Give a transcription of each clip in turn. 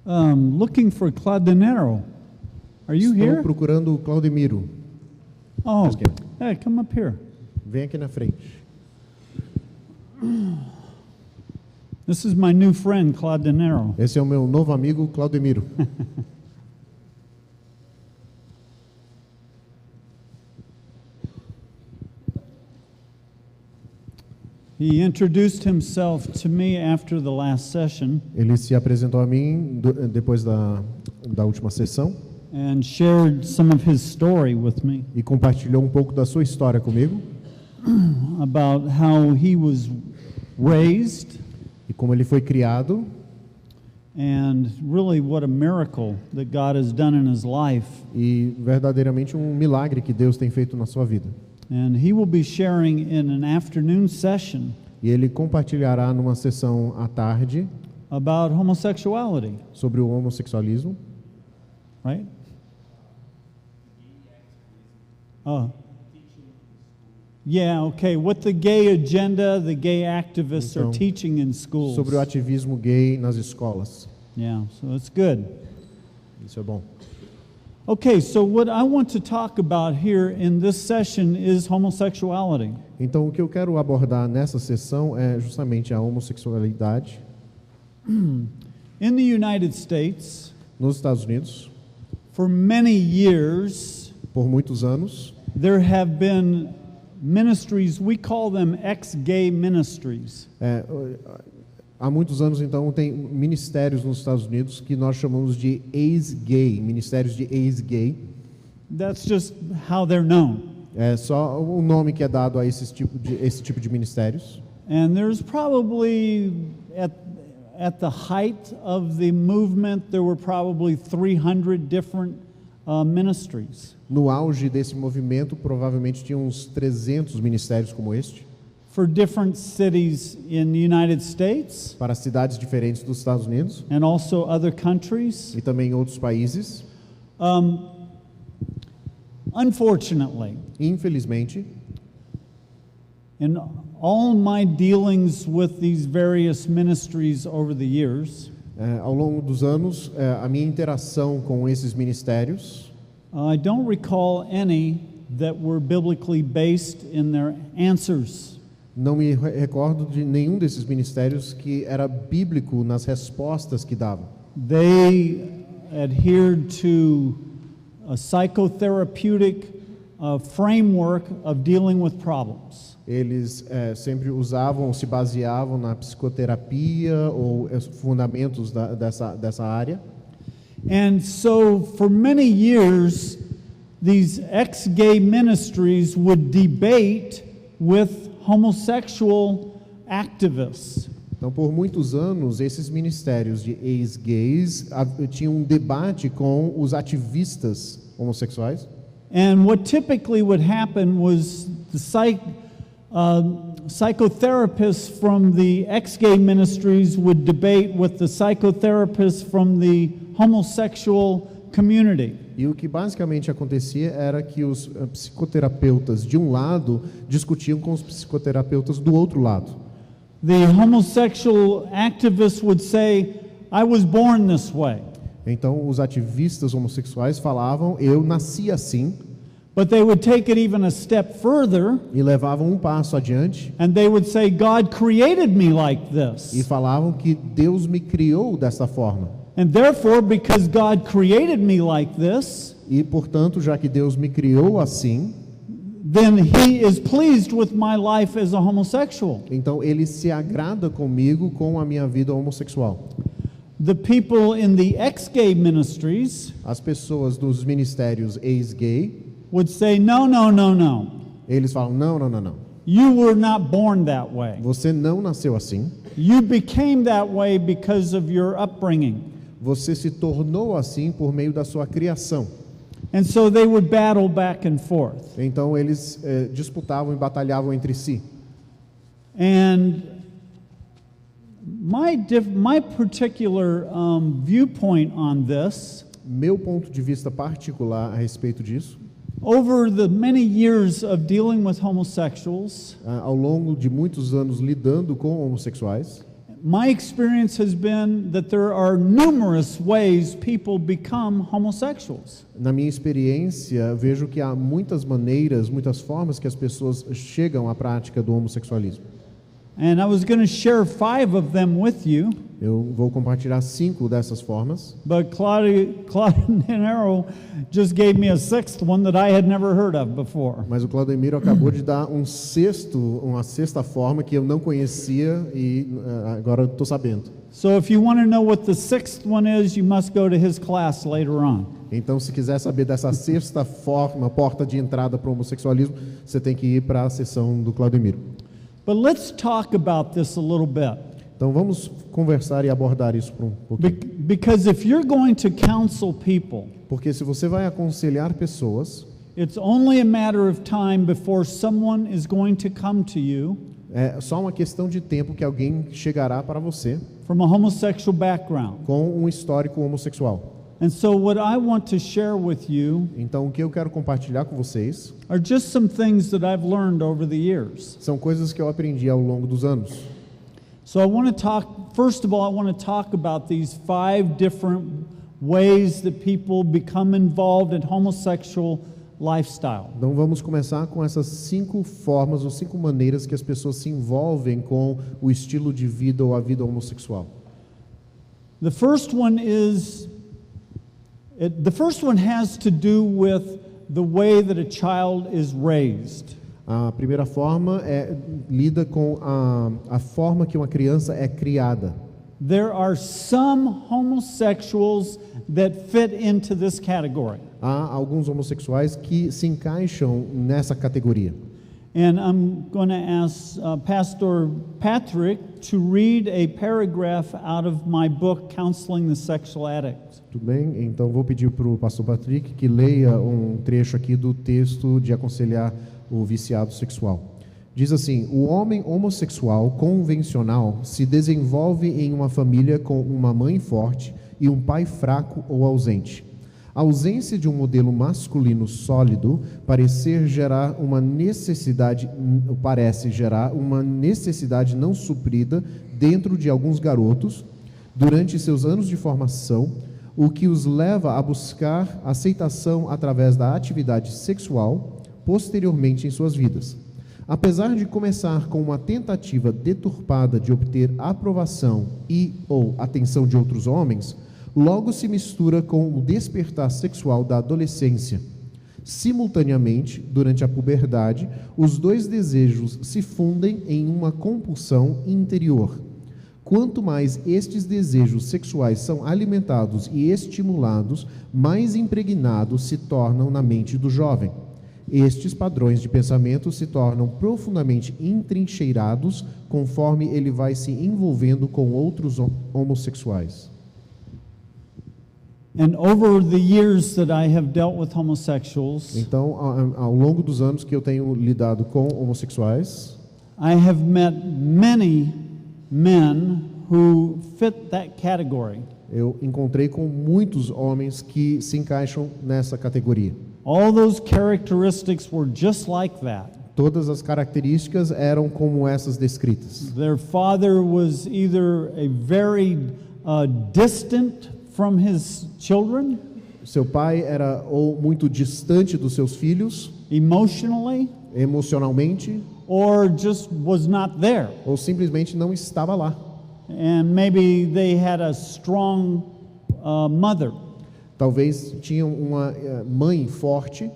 Looking for Claudenero. Are you Estou here? procurando o Claudemiro. Oh, Just kidding. hey, come up here. Vem aqui na frente. This is my new friend, Claudenero. Esse é o meu novo amigo, Claudemiro. He introduced himself to me after the last session Ele se apresentou a mim depois da última sessão and shared some of his story with me e compartilhou um pouco da sua história comigo about how he was raised e como ele foi criado and really what a miracle that God has done in his life. e verdadeiramente um milagre que Deus tem feito na sua vida. And he will be sharing in an afternoon session E ele compartilhará numa sessão à tarde about homosexuality, sobre o homossexualismo. right? Oh. Yeah, okay. What the gay agenda, the gay activists are Então, teaching in schools. Sobre o ativismo gay nas escolas. Yeah, so it's good. Isso é bom. Okay, so what I want to talk about here in this session is homosexuality. Então, o que eu quero abordar nessa sessão é justamente a homossexualidade In the United States, nos Estados Unidos. for many years, Por muitos anos, there have been ministries, we call them ex-gay ministries. Há muitos anos, então, tem ministérios nos Estados Unidos que nós chamamos de ex-gay, ministérios de ex-gay. That's just how they're known. É só o nome que é dado a esse tipo de ministérios. And there's probably, at the height of the movement, there were probably 300 different ministries. No auge desse movimento, provavelmente tinha uns 300 ministérios como este, For different cities in the United States para cidades diferentes dos Estados Unidos and also other countries. e também em outros países. Unfortunately, Infelizmente, in all my dealings with these various ministries over the years, ao longo dos anos, a minha interação com esses ministérios, I don't recall any that were biblically based in their answers. não me recordo de nenhum desses ministérios que era bíblico nas respostas que dava. They adhered to a psychotherapeutic framework of dealing with problems. Eles sempre usavam, se baseavam na psicoterapia ou fundamentos dessa área. And so for many years, these ex-gay ministries would debate with homosexual activists. Então, por muitos anos, esses ministérios de ex-gays tinham um debate com os ativistas homossexuais. And what typically would happen was the psychotherapists from the ex-gay ministries would debate with the psychotherapists from the homosexual community. E o que basicamente acontecia era que os psicoterapeutas de um lado discutiam com os psicoterapeutas do outro lado. The homosexual activists would say, I was born this way. Então, os ativistas homossexuais falavam, eu nasci assim, But they would take it even a step further, e levavam um passo adiante and they would say, God created me like e this. falavam que Deus me criou dessa forma. And therefore, because God created me like this, E, portanto, já que Deus me criou assim, then He is pleased with my life as a homosexual. então Ele se agrada comigo com a minha vida homossexual. The people in the ex-gay ministries As pessoas dos ministérios ex-gay, would say, no, no, no, no. eles falam, não, não, não, não. You were not born that way. Você não nasceu assim. You became that way because of your upbringing. Você se tornou assim por meio da sua criação. And so they would battle back and forth. Então eles disputavam e batalhavam entre si. And my particular viewpoint on this, Meu ponto de vista particular a respeito disso, over the many years of dealing with homosexuals, ao longo de muitos anos lidando com homossexuais, my experience has been that there are numerous ways people become homosexuals. na minha experiência, vejo que há muitas maneiras, muitas formas que as pessoas chegam à prática do homossexualismo. And I was going to share 5 of them with you, Eu vou compartilhar 5 dessas formas, but Claudia Nero just gave me a 6th one that I had never heard of before. mas o Claudemiro acabou de dar uma sexta forma que eu não conhecia e agora estou sabendo. So if you want to know what the 6th one is, you must go to his class later on. Então, se quiser saber dessa sexta forma, porta de entrada para o homossexualismo, você tem que ir para a sessão do Claudemiro. But let's talk about this a little bit. Então, vamos conversar e abordar isso por um pouquinho. Because if you're going to counsel people, Porque se você vai aconselhar pessoas, it's only a matter of time before someone is going to come to you é só uma questão de tempo que alguém chegará para você from a homosexual background. com um histórico homossexual. And so what I want to share with you Então, o que eu quero compartilhar com vocês are just some things that I've learned over the years. são coisas que eu aprendi ao longo dos anos. So I want to talk, first of all, I want to talk about these 5 different ways that people become involved in homosexual lifestyle. Então, vamos começar com essas 5 formas ou 5 maneiras que as pessoas se envolvem com o estilo de vida ou a vida homossexual. The first one has to do with the way that a child is raised. A primeira forma lida com a forma que uma criança é criada. There are some homosexuals that fit into this category. Há alguns homossexuais que se encaixam nessa categoria. And I'm going to ask Pastor Patrick to read a paragraph out of my book, Counseling the Sexual Addict. Tudo bem? Então vou pedir para o pastor Patrick que leia um trecho aqui do texto de aconselhar o viciado sexual. Diz assim: o homem homossexual convencional se desenvolve em uma família com uma mãe forte e um pai fraco ou ausente. A ausência de um modelo masculino sólido parece gerar uma necessidade não suprida dentro de alguns garotos durante seus anos de formação, o que os leva a buscar aceitação através da atividade sexual posteriormente em suas vidas. Apesar de começar com uma tentativa deturpada de obter aprovação ou atenção de outros homens, logo se mistura com o despertar sexual da adolescência. Simultaneamente, durante a puberdade, os 2 desejos se fundem em uma compulsão interior. Quanto mais estes desejos sexuais são alimentados e estimulados, mais impregnados se tornam na mente do jovem. Estes padrões de pensamento se tornam profundamente entrincheirados conforme ele vai se envolvendo com outros homossexuais. And over the years that I have dealt with homosexuals, Então, ao longo dos anos que eu tenho lidado com homossexuais, I have met many men who fit that category. eu encontrei com muitos homens que se encaixam nessa categoria. All those characteristics were just like that. Todas as características eram como essas descritas. Their father was either a very distant from his children, Seu pai era ou muito distante dos seus filhos, emotionally, emocionalmente, or just was not there. ou simplesmente não estava lá. And maybe they had a strong mother. Talvez tinham uma mãe forte,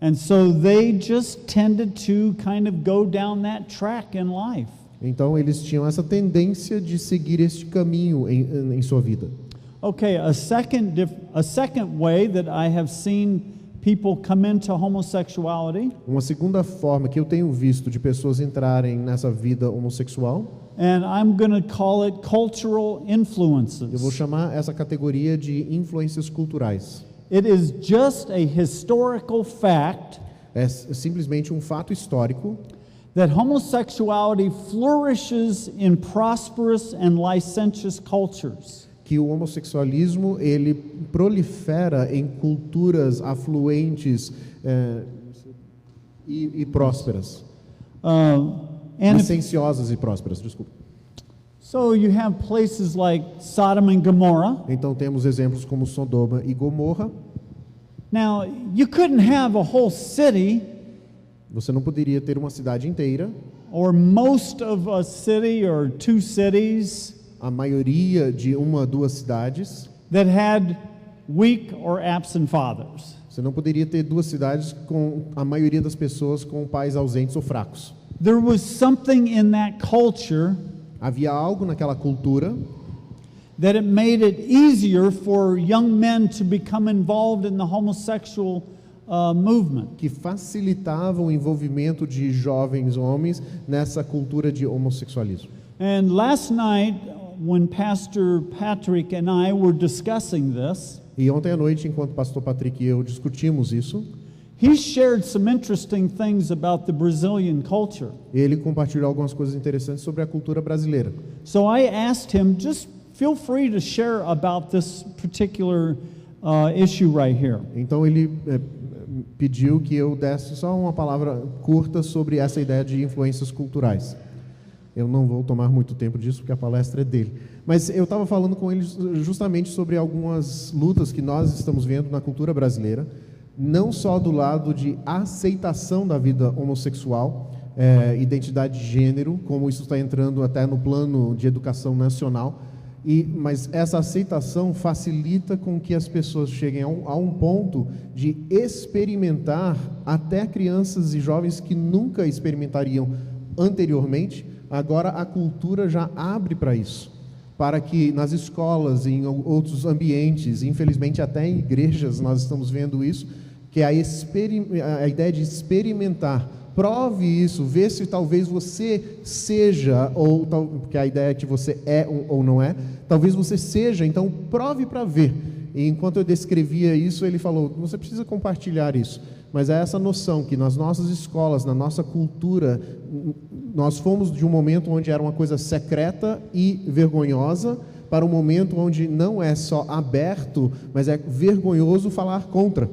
And so they just tended to kind of go down that track in life. então eles tinham essa tendência de seguir este caminho em sua vida. Okay, a second way that I have seen people come into homosexuality, Uma segunda forma que eu tenho visto de pessoas entrarem nessa vida homossexual, and I'm going to call it cultural eu vou influences. chamar essa categoria de influências culturais. It is just a historical fact É simplesmente um fato histórico that homosexuality flourishes in prosperous and licentious cultures. Que o homossexualismo ele prolifera em culturas afluentes e prósperas, And if, licenciosas e prósperas, desculpa. so you have places like Sodom and Gomorrah. Então temos exemplos como Sodoma e Gomorra. Now, you couldn't have a whole city Você não poderia ter uma cidade inteira, or most of a city or two cities a maioria de uma, duas cidades. that had weak or absent fathers. Você não poderia ter duas cidades com a maioria das pessoas com pais ausentes ou fracos. There was something in that culture Havia algo naquela cultura that it made it easier for young men to become involved in the homosexual movement. que facilitava o envolvimento de jovens homens nessa cultura de homossexualismo. And last night, when Pastor Patrick and I were discussing this, E ontem à noite, enquanto o pastor Patrick e eu discutimos isso, he shared some interesting things about the Brazilian culture. ele compartilhou algumas coisas interessantes sobre a cultura brasileira. So I asked him, just feel free to share about this particular issue right here. Então ele pediu que eu desse só uma palavra curta sobre essa ideia de influências culturais. Eu não vou tomar muito tempo disso, porque a palestra é dele. Mas eu estava falando com ele justamente sobre algumas lutas que nós estamos vendo na cultura brasileira, não só do lado de aceitação da vida homossexual, identidade de gênero, como isso está entrando até no plano de educação nacional, mas essa aceitação facilita com que as pessoas cheguem a um ponto de experimentar, até crianças e jovens que nunca experimentariam anteriormente. Agora a cultura já abre para isso, para que nas escolas, em outros ambientes, infelizmente até em igrejas nós estamos vendo isso, que é a ideia de experimentar. Prove isso, vê se talvez você seja, porque a ideia é que você é ou não é, talvez você seja, então prove para ver. E enquanto eu descrevia isso, ele falou, você precisa compartilhar isso. Mas é essa noção que nas nossas escolas, na nossa cultura, nós fomos de um momento onde era uma coisa secreta e vergonhosa, para um momento onde não é só aberto, mas é vergonhoso falar contra.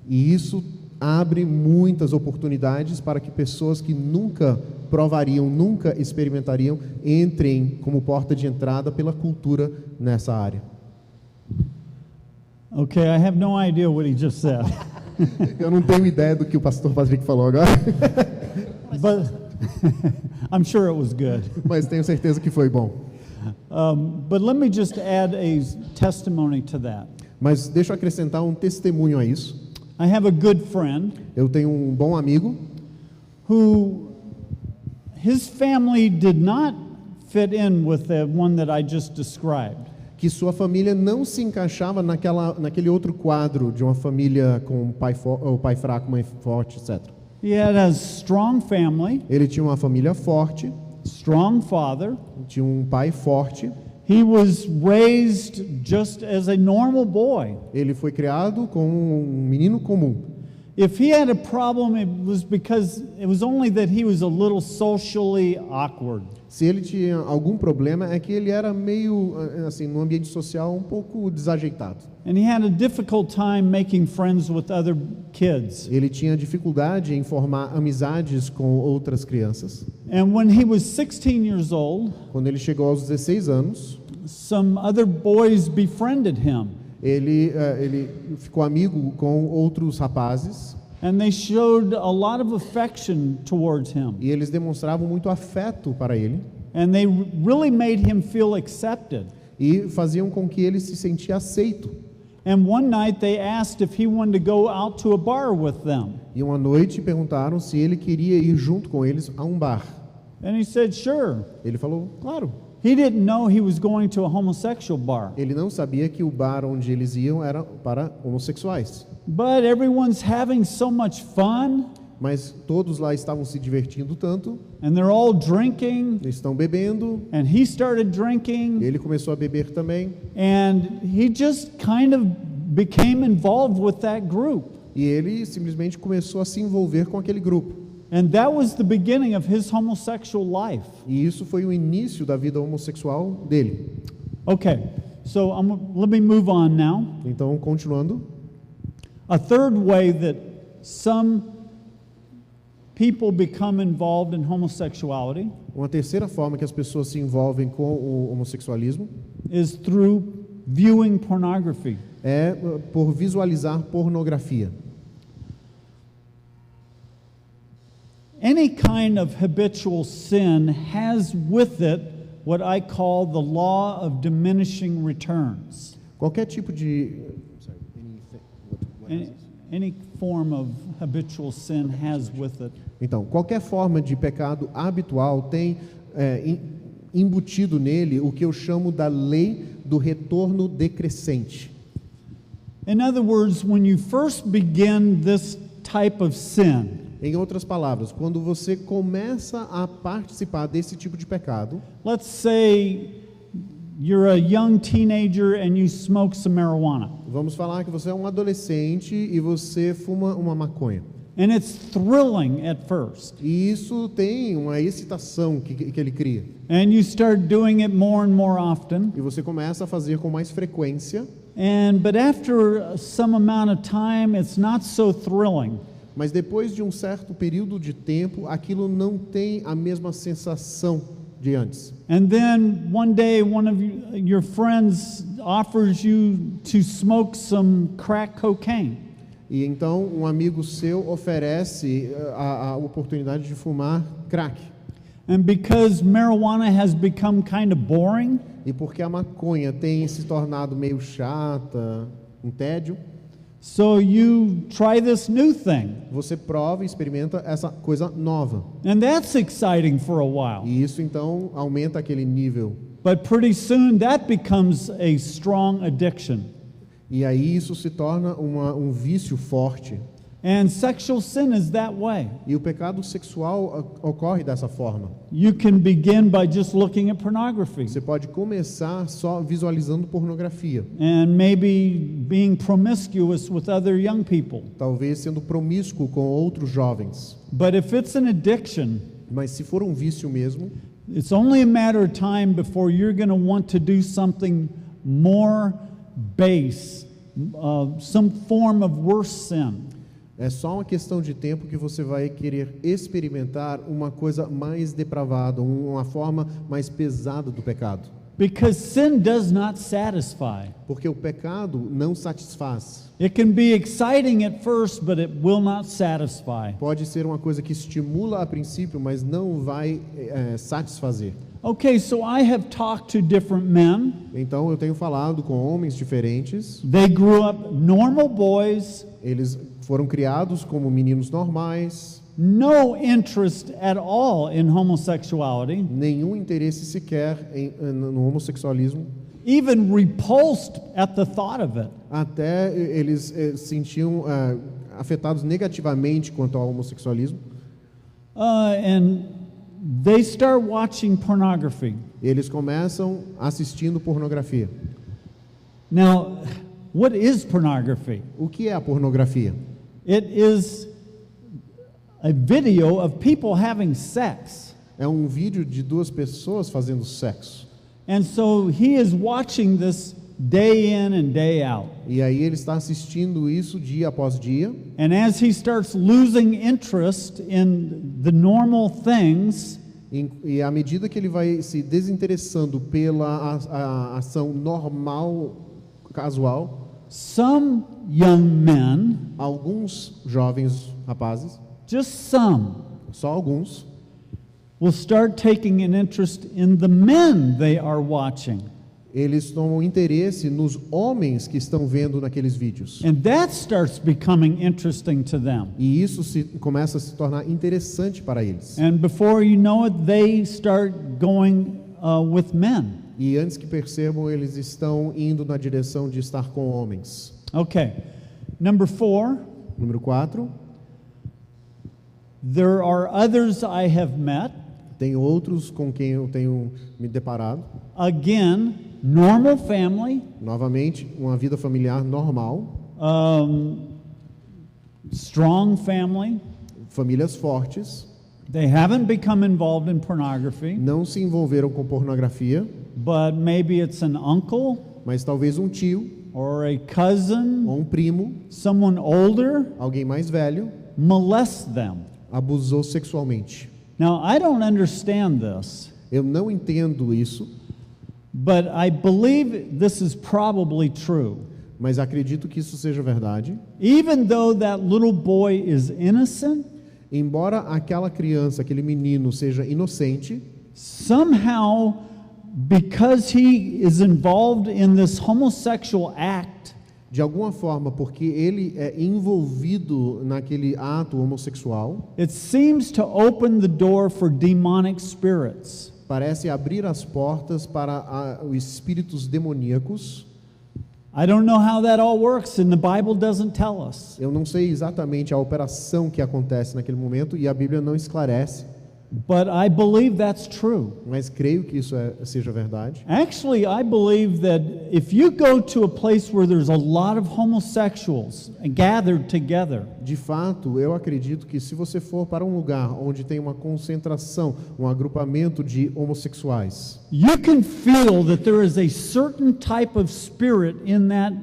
E isso abre muitas oportunidades para que pessoas que nunca provariam, nunca experimentariam, entrem como porta de entrada pela cultura nessa área. Okay, I have no idea what he just said. Eu não tenho ideia do que o pastor Patrick falou agora, But I'm sure it was good. mas tenho certeza que foi bom. But let me just add a testimony to that. Mas deixa eu acrescentar um testemunho a isso. I have a good friend Eu tenho um bom amigo who his family did not fit in with the one that I just described. que sua família não se encaixava naquele outro quadro de uma família com pai fraco, mãe forte, etc. He had a strong family, Ele tinha uma família forte, strong father. tinha um pai forte. He was raised just as a normal boy. Ele foi criado como um menino comum. If he had a problem, it was because it was only that he was a little socially awkward. Se ele tinha algum problema, é que ele era meio, assim, no ambiente social um pouco desajeitado. And he had a difficult time making friends with other kids. Ele tinha dificuldade em formar amizades com outras crianças. And when he was 16 years old, Quando ele chegou aos 16 anos, some other boys befriended him. ele ficou amigo com outros rapazes And they showed a lot of affection towards him. e eles demonstravam muito afeto para ele And they really made him feel accepted. e faziam com que ele se sentia aceito. And one night they asked if he wanted to go out to a bar with them. E uma noite perguntaram se ele queria ir junto com eles a um bar. And he said, sure. Ele falou, claro. He didn't know he was going to a homosexual bar. Ele não sabia que o bar onde eles iam era para homossexuais. But everyone's having so much fun, Mas todos lá estavam se divertindo tanto, and they're all drinking, eles estão bebendo, and he started drinking, ele começou a beber também, and he just kind of became involved with that group. e ele simplesmente começou a se envolver com aquele grupo. And that was the beginning of his homosexual life. E isso foi o início da vida homossexual dele. Okay, so let me move on now. Então, continuando, A third way that some people become involved in homosexuality uma terceira forma que as pessoas se envolvem com o homossexualismo is through viewing pornography. é por visualizar pornografia. Any kind of habitual sin has with it what I call the law of diminishing returns. Qualquer tipo de Any form of habitual sin has with it Então, qualquer forma de pecado habitual tem embutido nele o que eu chamo da lei do retorno decrescente. In other words, when you first begin this type of sin, Em outras palavras, quando você começa a participar desse tipo de pecado, let's say you're a young teenager and you smoke some marijuana. vamos falar que você é um adolescente e você fuma uma maconha. And it's thrilling at first. E isso tem uma excitação que ele cria. And you start doing it more and more often. E você começa a fazer com mais frequência, But after some amount of time, it's not so thrilling. mas depois de um certo período de tempo, aquilo não tem a mesma sensação de antes. And then one day, one of your friends offers you to smoke some crack cocaine. E então um amigo seu oferece a oportunidade de fumar crack. And because marijuana has become kind of boring, E porque a maconha tem se tornado meio chata, um tédio, so you try this new thing. você prova e experimenta essa coisa nova. And that's exciting for a while. E isso então aumenta aquele nível. But pretty soon that becomes a strong addiction. E aí isso se torna um vício forte. And sexual sin is that way. E o pecado sexual ocorre dessa forma. You can begin by just looking at pornography Você pode começar só visualizando pornografia, and maybe being promiscuous with other young people. talvez sendo promíscuo com outros jovens. But if it's an addiction, Mas se for um vício mesmo, it's only a matter of time before you're going to want to do something more base, some form of worse sin. é só uma questão de tempo que você vai querer experimentar uma coisa mais depravada, uma forma mais pesada do pecado. Because sin does not satisfy. Porque o pecado não satisfaz. It can be exciting at first, but it will not satisfy. Pode ser uma coisa que estimula a princípio, mas não vai satisfazer. Okay, so I have talked to different men. Então eu tenho falado com homens diferentes. They grew up normal boys, Eles foram criados como meninos normais, no interest at all in homosexuality, nenhum interesse sequer no homossexualismo. even repulsed at the thought of it. Até eles se sentiam afetados negativamente quanto ao homossexualismo. And they start watching pornography. Eles começam assistindo pornografia. Now, what is pornography? O que é a pornografia? It is a video of people having sex. É um vídeo de duas pessoas fazendo sexo. And so he is watching this day in and day out. E aí ele está assistindo isso dia após dia. And as he starts losing interest in the normal things, E à medida que ele vai se desinteressando pela a ação normal, casual, some young men, alguns jovens rapazes, just some, só alguns, will start taking an interest in the men they are watching. eles tomam interesse nos homens que estão vendo naqueles vídeos. And that starts becoming interesting to them. E isso começa a se tornar interessante para eles. And before you know it, they start going with men. E antes que percebam, eles estão indo na direção de estar com homens. Okay. Number 4, Número 4, there are others I have met. tem outros com quem eu tenho me deparado. Again, normal family, Novamente, uma vida familiar normal, strong family, Famílias fortes they haven't become involved in pornography, não se envolveram com pornografia, but maybe it's an uncle mas talvez um tio or a cousin, ou um primo, someone older, alguém mais velho, molest them. abusou sexualmente. Now, I don't understand this, Eu não entendo isso, but I believe this is probably true. mas acredito que isso seja verdade. Even though that little boy is innocent, Embora aquela criança, aquele menino seja inocente, somehow, because he is involved in this homosexual act, de alguma forma, porque ele é envolvido naquele ato homossexual, it seems to open the door for demonic spirits. parece abrir as portas para os espíritos demoníacos. I don't know how that all works, and the Bible doesn't tell us. Eu não sei exatamente a operação que acontece naquele momento e a Bíblia não esclarece, But I believe that's true. mas creio que isso seja verdade. Actually, I believe that if you go to a place where there's a lot of homosexuals gathered together, De fato, eu acredito que se você for para um lugar onde tem uma concentração, um agrupamento de homossexuais, you can feel that there is a certain type of spirit in that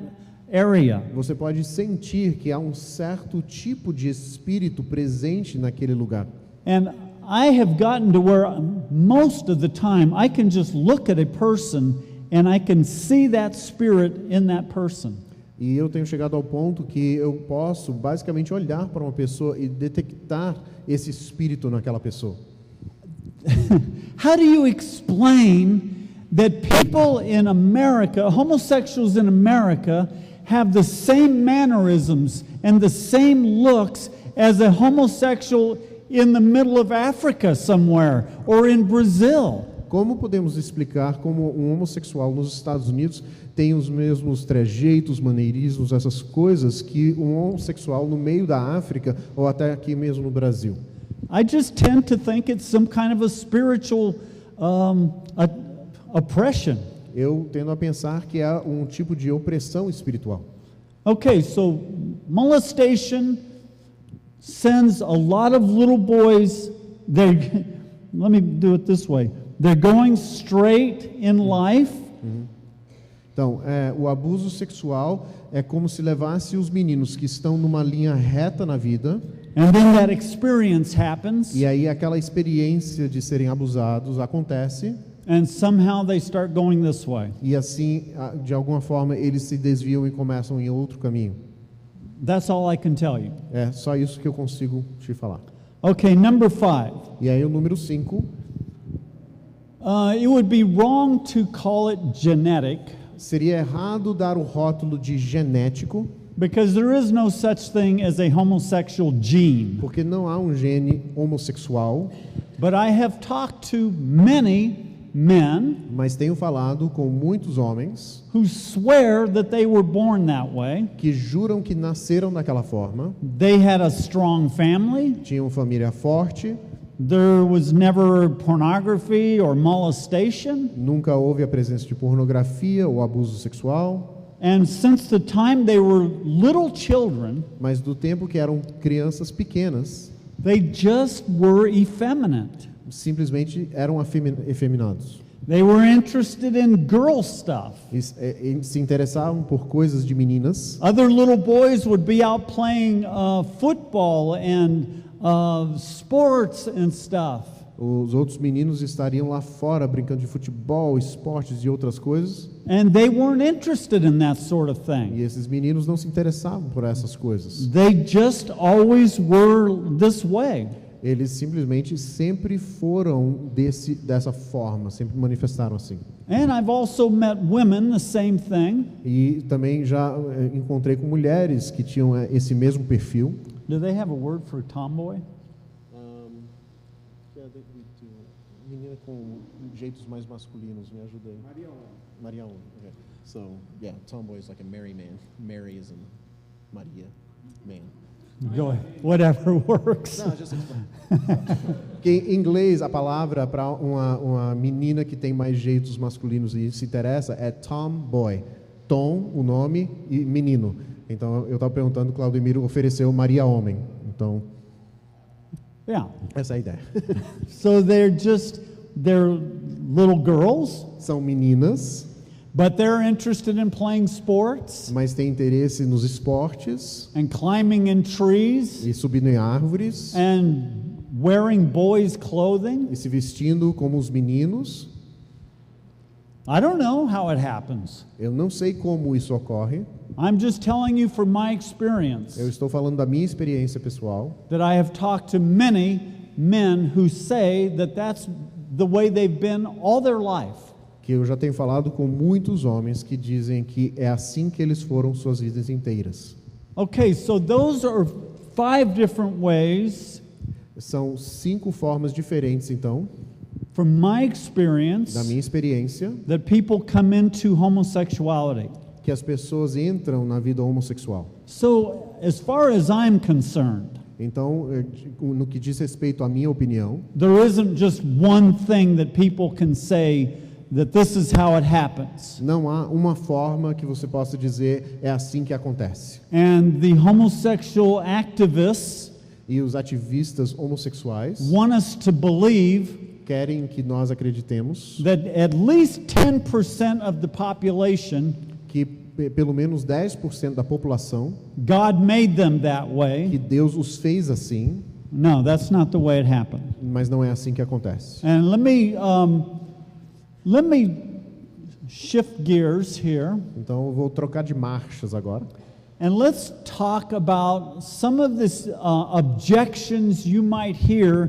area. você pode sentir que há um certo tipo de espírito presente naquele lugar. And I have gotten to where most of the time I can just look at a person and I can see that spirit in that person. E eu tenho chegado ao ponto que eu posso basicamente olhar para uma pessoa e detectar esse espírito naquela pessoa. How do you explain that people in America, homosexuals in America, have the same mannerisms and the same looks as a homosexual in the middle of Africa somewhere or in Brazil? Como podemos explicar como um homossexual nos Estados Unidos tem os mesmos trejeitos, maneirismos, essas coisas que um homossexual no meio da África ou até aqui mesmo no Brasil? I just tend to think it's some kind of a spiritual oppression. Eu tendo a pensar que é um tipo de opressão espiritual. Okay, so molestation sends a lot of little boys, let me do it this way, they're going straight in life. Então, o abuso sexual é como se levasse os meninos que estão numa linha reta na vida, And then that experience happens, e aí aquela experiência de serem abusados acontece, and somehow they start going this way. e assim, de alguma forma, eles se desviam e começam em outro caminho. That's all I can tell you. É só isso que eu consigo te falar. Okay, number 5. E aí o número 5, It would be wrong to call it genetic, seria errado dar o rótulo de genético, because there is no such thing as a homosexual gene. porque não há um gene homossexual, But I have talked to many men mas tenho falado com muitos homens who swear that they were born that way. que juram que nasceram daquela forma, They had a strong family. tinham família forte, There was never pornography or molestation. nunca houve a presença de pornografia ou abuso sexual, And since the time they were little children, mas do tempo que eram crianças pequenas, they just were effeminate. simplesmente eram efeminados. They were interested in girl stuff. E se interessavam por coisas de meninas. Other little boys would be out playing football and sports and stuff. Os outros meninos estariam lá fora brincando de futebol, esportes e outras coisas. And they weren't interested in that sort of thing. E esses meninos não se interessavam por essas coisas. They just always were this way. Eles simplesmente sempre foram dessa forma, sempre manifestaram assim. And I've also met women the same thing. E também já encontrei com mulheres que tinham esse mesmo perfil. Do they have a word for tomboy? Menina com jeitos mais masculinos, me ajuda aí. Maria. Okay. So, yeah, tomboy is like a merry man. Mary is a Maria man. Go ahead. Whatever works. Não, just explain. Porque em inglês a palavra para uma menina que tem mais jeitos masculinos e se interessa é tomboy. Tom, o nome, e menino. Então eu estava perguntando, Claudemiro ofereceu Maria homem. Então Yeah. Essa é a ideia. So they're little girls, São meninas, but they're interested in playing sports mas têm interesse nos esportes and climbing in trees e subindo em árvores and wearing boys' clothing. e se vestindo como os meninos. I don't know how it happens. Eu não sei como isso ocorre. I'm just telling you from my Eu experience estou falando da minha experiência pessoal, that I have talked to many men who say that that's the way they've been all their life. que eu já tenho falado com muitos homens que dizem que é assim que eles foram suas vidas inteiras. Okay, so those are 5 different ways São 5 formas diferentes, então, from my da experience minha experiência, that people come into homosexuality. que as pessoas entram na vida homossexual. So, as far as I'm concerned, Então, no que diz respeito à minha opinião, there isn't just one thing that people can say that this is how it happens. não há uma forma que você possa dizer é assim que acontece. And the homosexual activists E os ativistas homossexuais want us to believe querem que nós acreditemos that at least 10% of the population, que pelo menos 10% da população, God made them that que way. Deus os fez assim, No, that's not the way it happened. mas não é assim que acontece. And let me shift gears here, Então eu vou trocar de marchas agora. and let's talk about some of this objections you might hear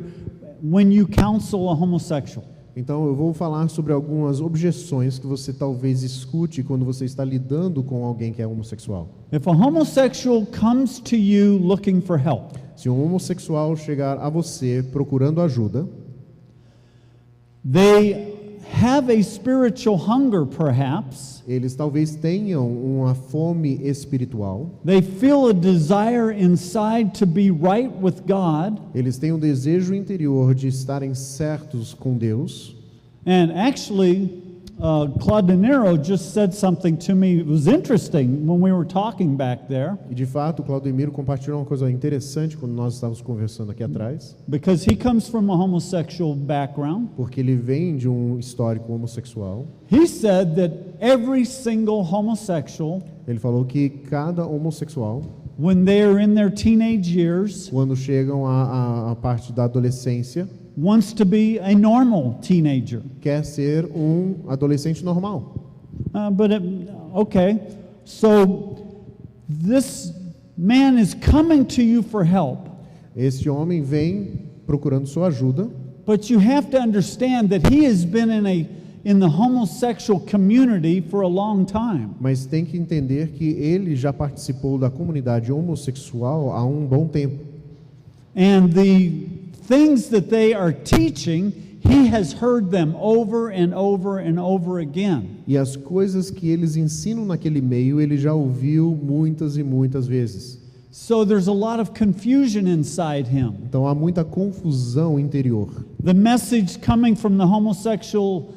when you counsel a homosexual. Então eu vou falar sobre algumas objeções que você talvez escute quando você está lidando com alguém que é homossexual. If a homosexual comes to you looking for help, Se um homossexual chegar a você procurando ajuda, they have a spiritual hunger, perhaps. eles talvez tenham uma fome espiritual, They feel a desire inside to be right with God. eles têm um desejo interior de estarem certos com Deus. And actually, Claude De Niro just said something to me. It was interesting when we were talking back there, E de fato, o Claudemiro compartilhou uma coisa interessante quando nós estávamos conversando aqui atrás, because he comes from a homosexual background. porque ele vem de um histórico homossexual. He said that every single homosexual, Ele falou que cada homossexual, when they are in their teenage years, quando chegam à parte da adolescência, wants to be a normal teenager. quer ser um adolescente normal. Okay, so this man is coming to you for help, Este homem vem procurando sua ajuda, but you have to understand that he has been in the homosexual community for a long time. mas tem que entender que ele já participou da comunidade homossexual há um bom tempo. And the things that they are teaching, he has heard them over and over and over again. E as coisas que eles ensinam naquele meio, ele já ouviu muitas e muitas vezes. So there's a lot of confusion inside him. Então há muita confusão interior. The message coming from the homosexual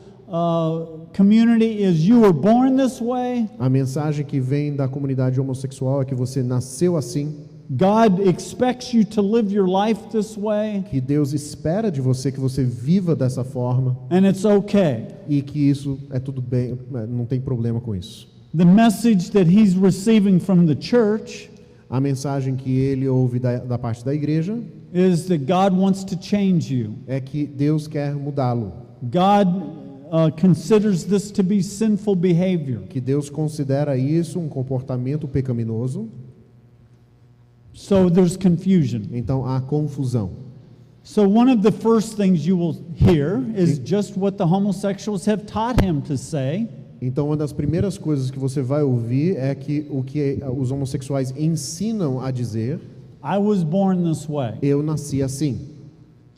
community is you were born this way. A mensagem que vem da comunidade homossexual é que você nasceu assim, God expects you to live your life this way, que Deus espera de você que você viva dessa forma and it's okay. e que isso é tudo bem, não tem problema com isso. The message that he's receiving from the church A mensagem que ele ouve da parte da igreja is that God wants to change you. é que Deus quer mudá-lo, God considers this to be sinful behavior. que Deus considera isso um comportamento pecaminoso. So there's confusion. Então há confusão. So one of the first things you will hear is just what the homosexuals have taught him to say. Então uma das primeiras coisas que você vai ouvir é que o que os homossexuais ensinam a dizer: I was born this way. eu nasci assim.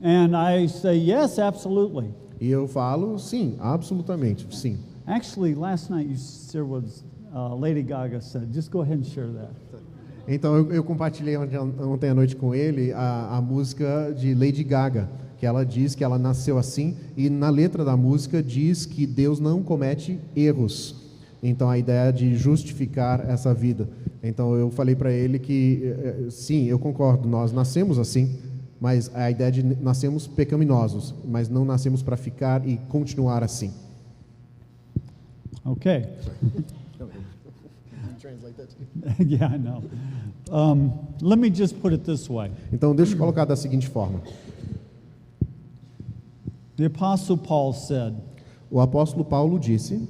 And I say, yes, absolutely. E eu falo, sim, absolutamente, sim. Actually, last night you shared what Lady Gaga said. Just go ahead and share that. Então eu compartilhei ontem à noite com ele a música de Lady Gaga, que ela diz que ela nasceu assim, e na letra da música diz que Deus não comete erros. Então a ideia de justificar essa vida. Então eu falei para ele que sim, eu concordo, nós nascemos assim, Mas a ideia de nascemos pecaminosos, mas não nascemos para ficar e continuar assim. Okay. Yeah, I know. Let me just put it this way. Então, deixa eu colocar da seguinte forma. The Apostle Paul said, O apóstolo Paulo disse: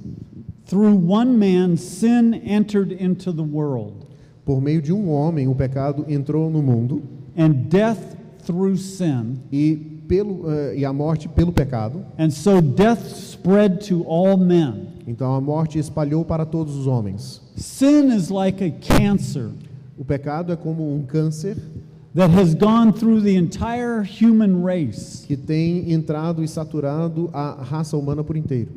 through one man sin entered into the world, por meio de um homem o pecado entrou no mundo and death through sin, e a morte pelo pecado. and so death spread to all men. Então a morte espalhou para todos os homens. Sin is like a cancer O pecado é como um câncer that has gone through the entire human race, que tem entrado e saturado a raça humana por inteiro.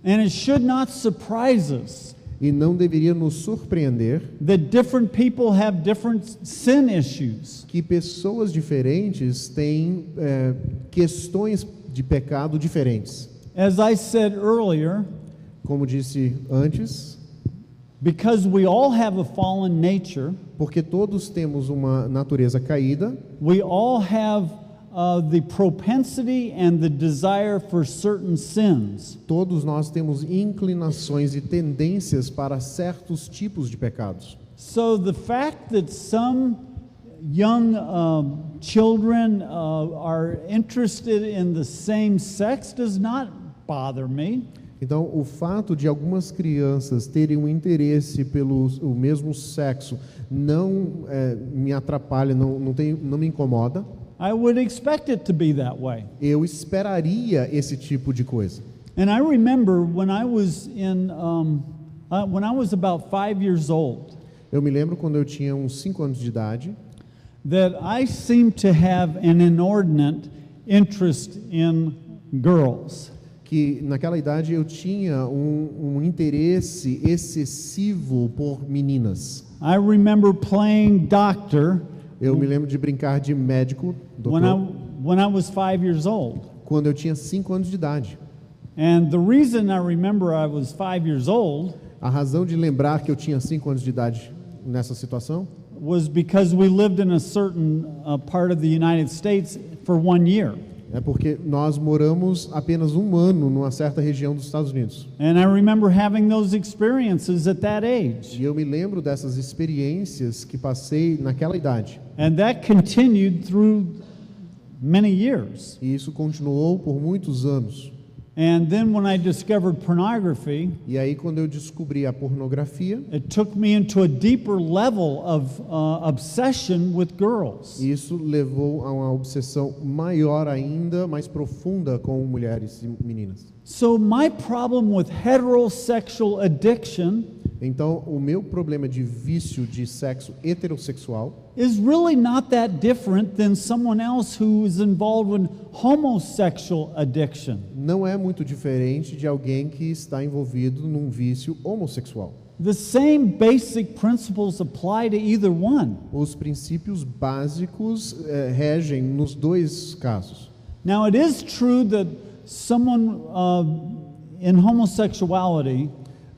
and it should not surprise us E não deveria nos surpreender that different people have different sin issues. que pessoas diferentes têm questões de pecado diferentes. As I said earlier, Como disse antes, because we all have a fallen nature, porque todos temos uma natureza caída, we all have the propensity and the desire for certain sins. todos nós temos inclinações e tendências para certos tipos de pecados. So the fact that some young children are interested in the same sex does not bother me. Então, o fato de algumas crianças terem um interesse pelo o mesmo sexo não me atrapalha, não me incomoda. I would expect it to be that way. Eu esperaria esse tipo de coisa. And I remember when I was about 5 years old, Eu me lembro quando eu tinha uns 5 anos de idade, that I seemed to have an inordinate interest in girls. que naquela idade eu tinha um interesse excessivo por meninas. I remember playing doctor Eu me lembro de brincar de médico, doutor, when I was 5 years old. quando eu tinha 5 anos de idade. And the reason I remember I was 5 years old A razão de lembrar que eu tinha 5 anos de idade nessa situação was because we lived in a certain part of the United States for 1 year. é porque nós moramos apenas um ano numa certa região dos Estados Unidos. And I remember having those experiences at that age. E eu me lembro dessas experiências que passei naquela idade. And that continued through many years. E isso continuou por muitos anos. And then when I discovered pornography, E aí, quando eu descobri a pornografia, it took me into a deeper level of obsession with girls. isso levou a uma obsessão maior ainda, mais profunda com mulheres e meninas. So my problem with heterosexual addiction Então, o meu problema de vício de sexo heterossexual is really not that different than someone else who is involved in homosexual addiction. não é muito diferente de alguém que está envolvido num vício homossexual. The same basic principles apply to either one. Os princípios básicos regem nos dois casos. Now, it is true that someone in homosexuality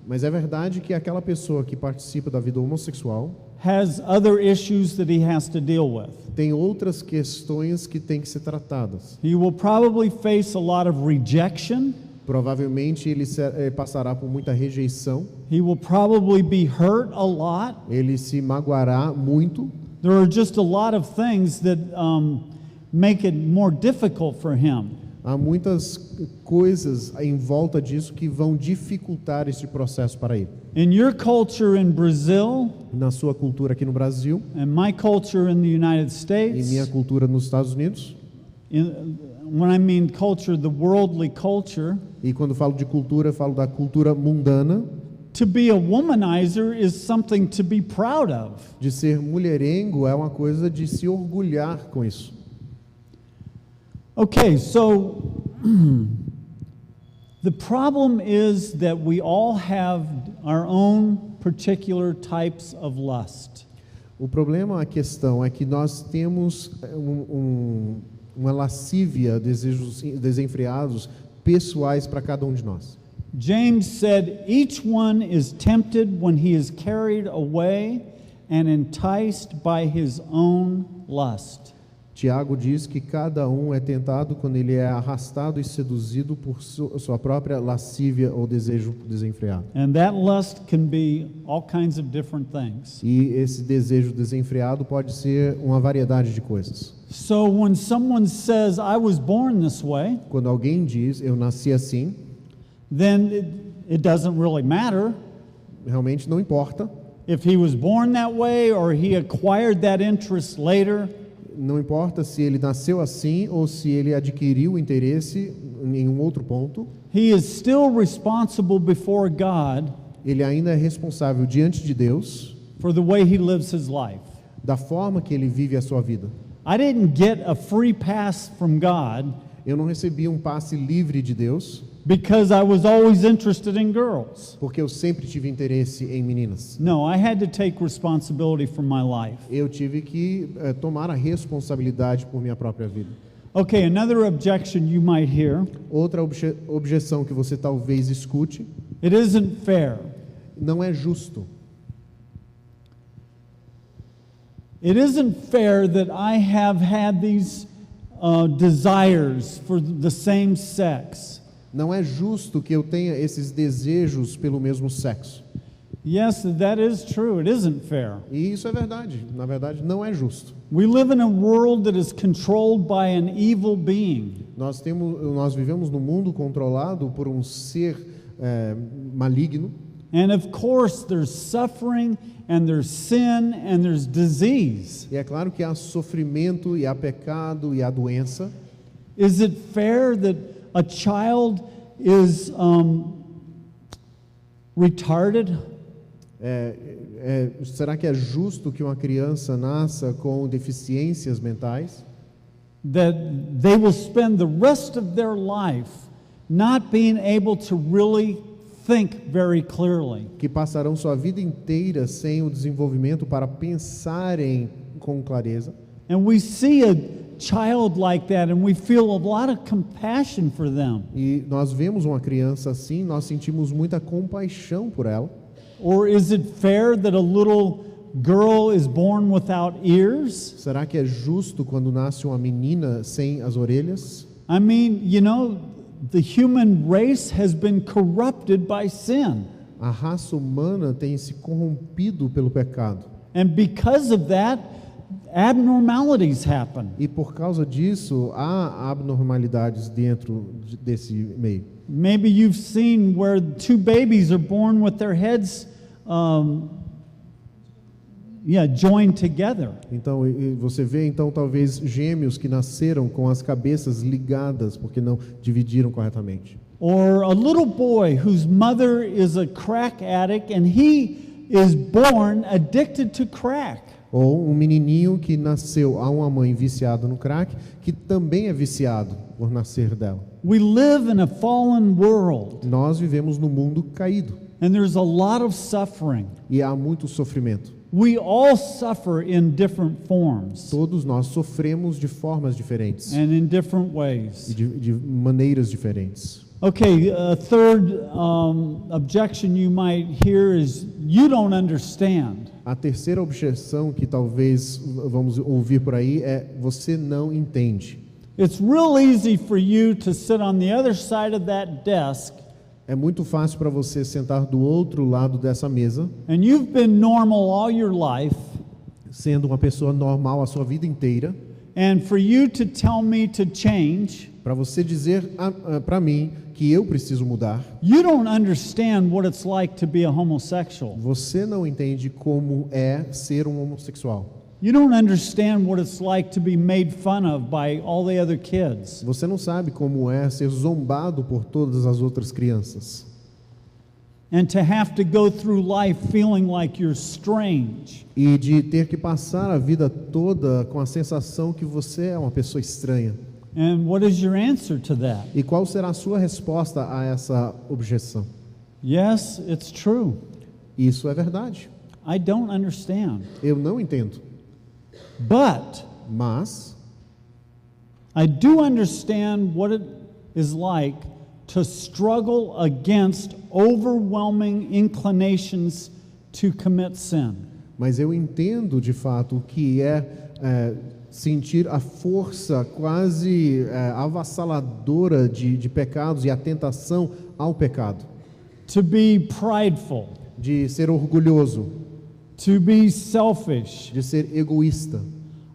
Mas é verdade que aquela pessoa que participa da vida homossexual has other issues that he has to deal with. tem outras questões que têm que ser tratadas. He will probably face a lot of rejection. Provavelmente ele passará por muita rejeição, He will probably be hurt a lot. ele se magoará muito. There are just a lot of things that make it more difficult for him. Há muitas coisas em volta disso que vão dificultar esse processo para ele. In your culture in Brazil, Na sua cultura aqui no Brasil and my culture in the United e States, minha cultura nos Estados Unidos, when I mean culture, the worldly culture, e quando falo de cultura, eu falo da cultura mundana, to be a womanizer is something to be proud of. de ser mulherengo é uma coisa de se orgulhar com isso. Okay, so the problem is that we all have our own particular types of lust. O problema, a questão é que nós temos uma lascívia, desejos desenfreados, pessoais para cada um de nós. James said, each one is tempted when he is carried away and enticed by his own lust. Tiago diz que cada um é tentado quando ele é arrastado e seduzido por sua própria lascívia ou desejo desenfreado. And that lust can be all kinds of different things. E esse desejo desenfreado pode ser uma variedade de coisas. So when someone says, I was born this way, Quando alguém diz, eu nasci assim, then it doesn't really matter realmente não importa. if he was born that way or he acquired that interest later. Não importa se ele nasceu assim ou se ele adquiriu o interesse em um outro ponto. He is still responsible before God Ele ainda é responsável diante de Deus for the way he lives his life. da forma que ele vive a sua vida. I didn't get a free pass from God Eu não recebi um passe livre de Deus because I was always interested in girls. porque eu sempre tive interesse em meninas. No, I had to take responsibility for my life. Eu tive que tomar a responsabilidade por minha própria vida. Okay, another objection you might hear. Outra objeção que você talvez escute: It isn't fair. não é justo. It isn't fair that I have had these desires for the same sex. Não é justo que eu tenha esses desejos pelo mesmo sexo. Yes, that is true. It isn't fair. E isso é verdade. Na verdade, não é justo. We live in a world that is controlled by an evil being. Nós vivemos num mundo controlado por um ser maligno. And of course, there's suffering and there's sin and there's disease. E é claro que há sofrimento e há pecado e há doença. Is it fair that a child is retarded? Será que é justo que uma criança nasça com deficiências mentais? That they will spend the rest of their life not being able to really think very clearly. Que passarão sua vida inteira sem o desenvolvimento para pensarem com clareza. And we see a child like that and we feel a lot of compassion for them. E nós vemos uma criança assim, nós sentimos muita compaixão por ela. Or is it fair that a little girl is born without ears? Será que é justo quando nasce uma menina sem as orelhas? I mean, you know, the human race has been corrupted by sin. A raça humana tem se corrompido pelo pecado. And because of that, abnormalities happen. E por causa disso, há abnormalidades dentro desse meio. Maybe you've seen where two babies are born with their heads joined together. Então, você vê então talvez gêmeos que nasceram com as cabeças ligadas porque não dividiram corretamente. Or a little boy whose mother is a crack addict and he is born addicted to crack. Ou um menininho que nasceu a uma mãe viciada no crack, que também é viciado por nascer dela. We live in a fallen world Nós vivemos no mundo caído and there's a lot of suffering. e há muito sofrimento. We all suffer in different forms Todos nós sofremos de formas diferentes and in different e ways. de maneiras diferentes. Okay, a third objection you might hear is you don't understand. A terceira objeção que talvez vamos ouvir por aí é: você não entende. It's real easy for you to sit on the other side of that desk É muito fácil para você sentar do outro lado dessa mesa, and you've been normal all your life, sendo uma pessoa normal a sua vida inteira, and for you to tell me to change. para você dizer para mim que eu preciso mudar. You don't understand what it's like to be a homosexual. Você não entende como é ser um homossexual. You don't understand what it's like to be made fun of by all the other kids. Você não sabe como é ser zombado por todas as outras crianças. And to have to go through life feeling like you're strange. E de ter que passar a vida toda com a sensação que você é uma pessoa estranha. And what is your answer to that? E qual será a sua resposta a essa objeção? Yes, it's true. Isso é verdade. I don't understand. Eu não entendo. But Mas I do understand what it is like to struggle against overwhelming inclinations to commit sin. eu entendo de fato o que é sentir a força quase avassaladora de pecados e a tentação ao pecado, to be prideful, de ser orgulhoso, to be selfish. de ser egoísta.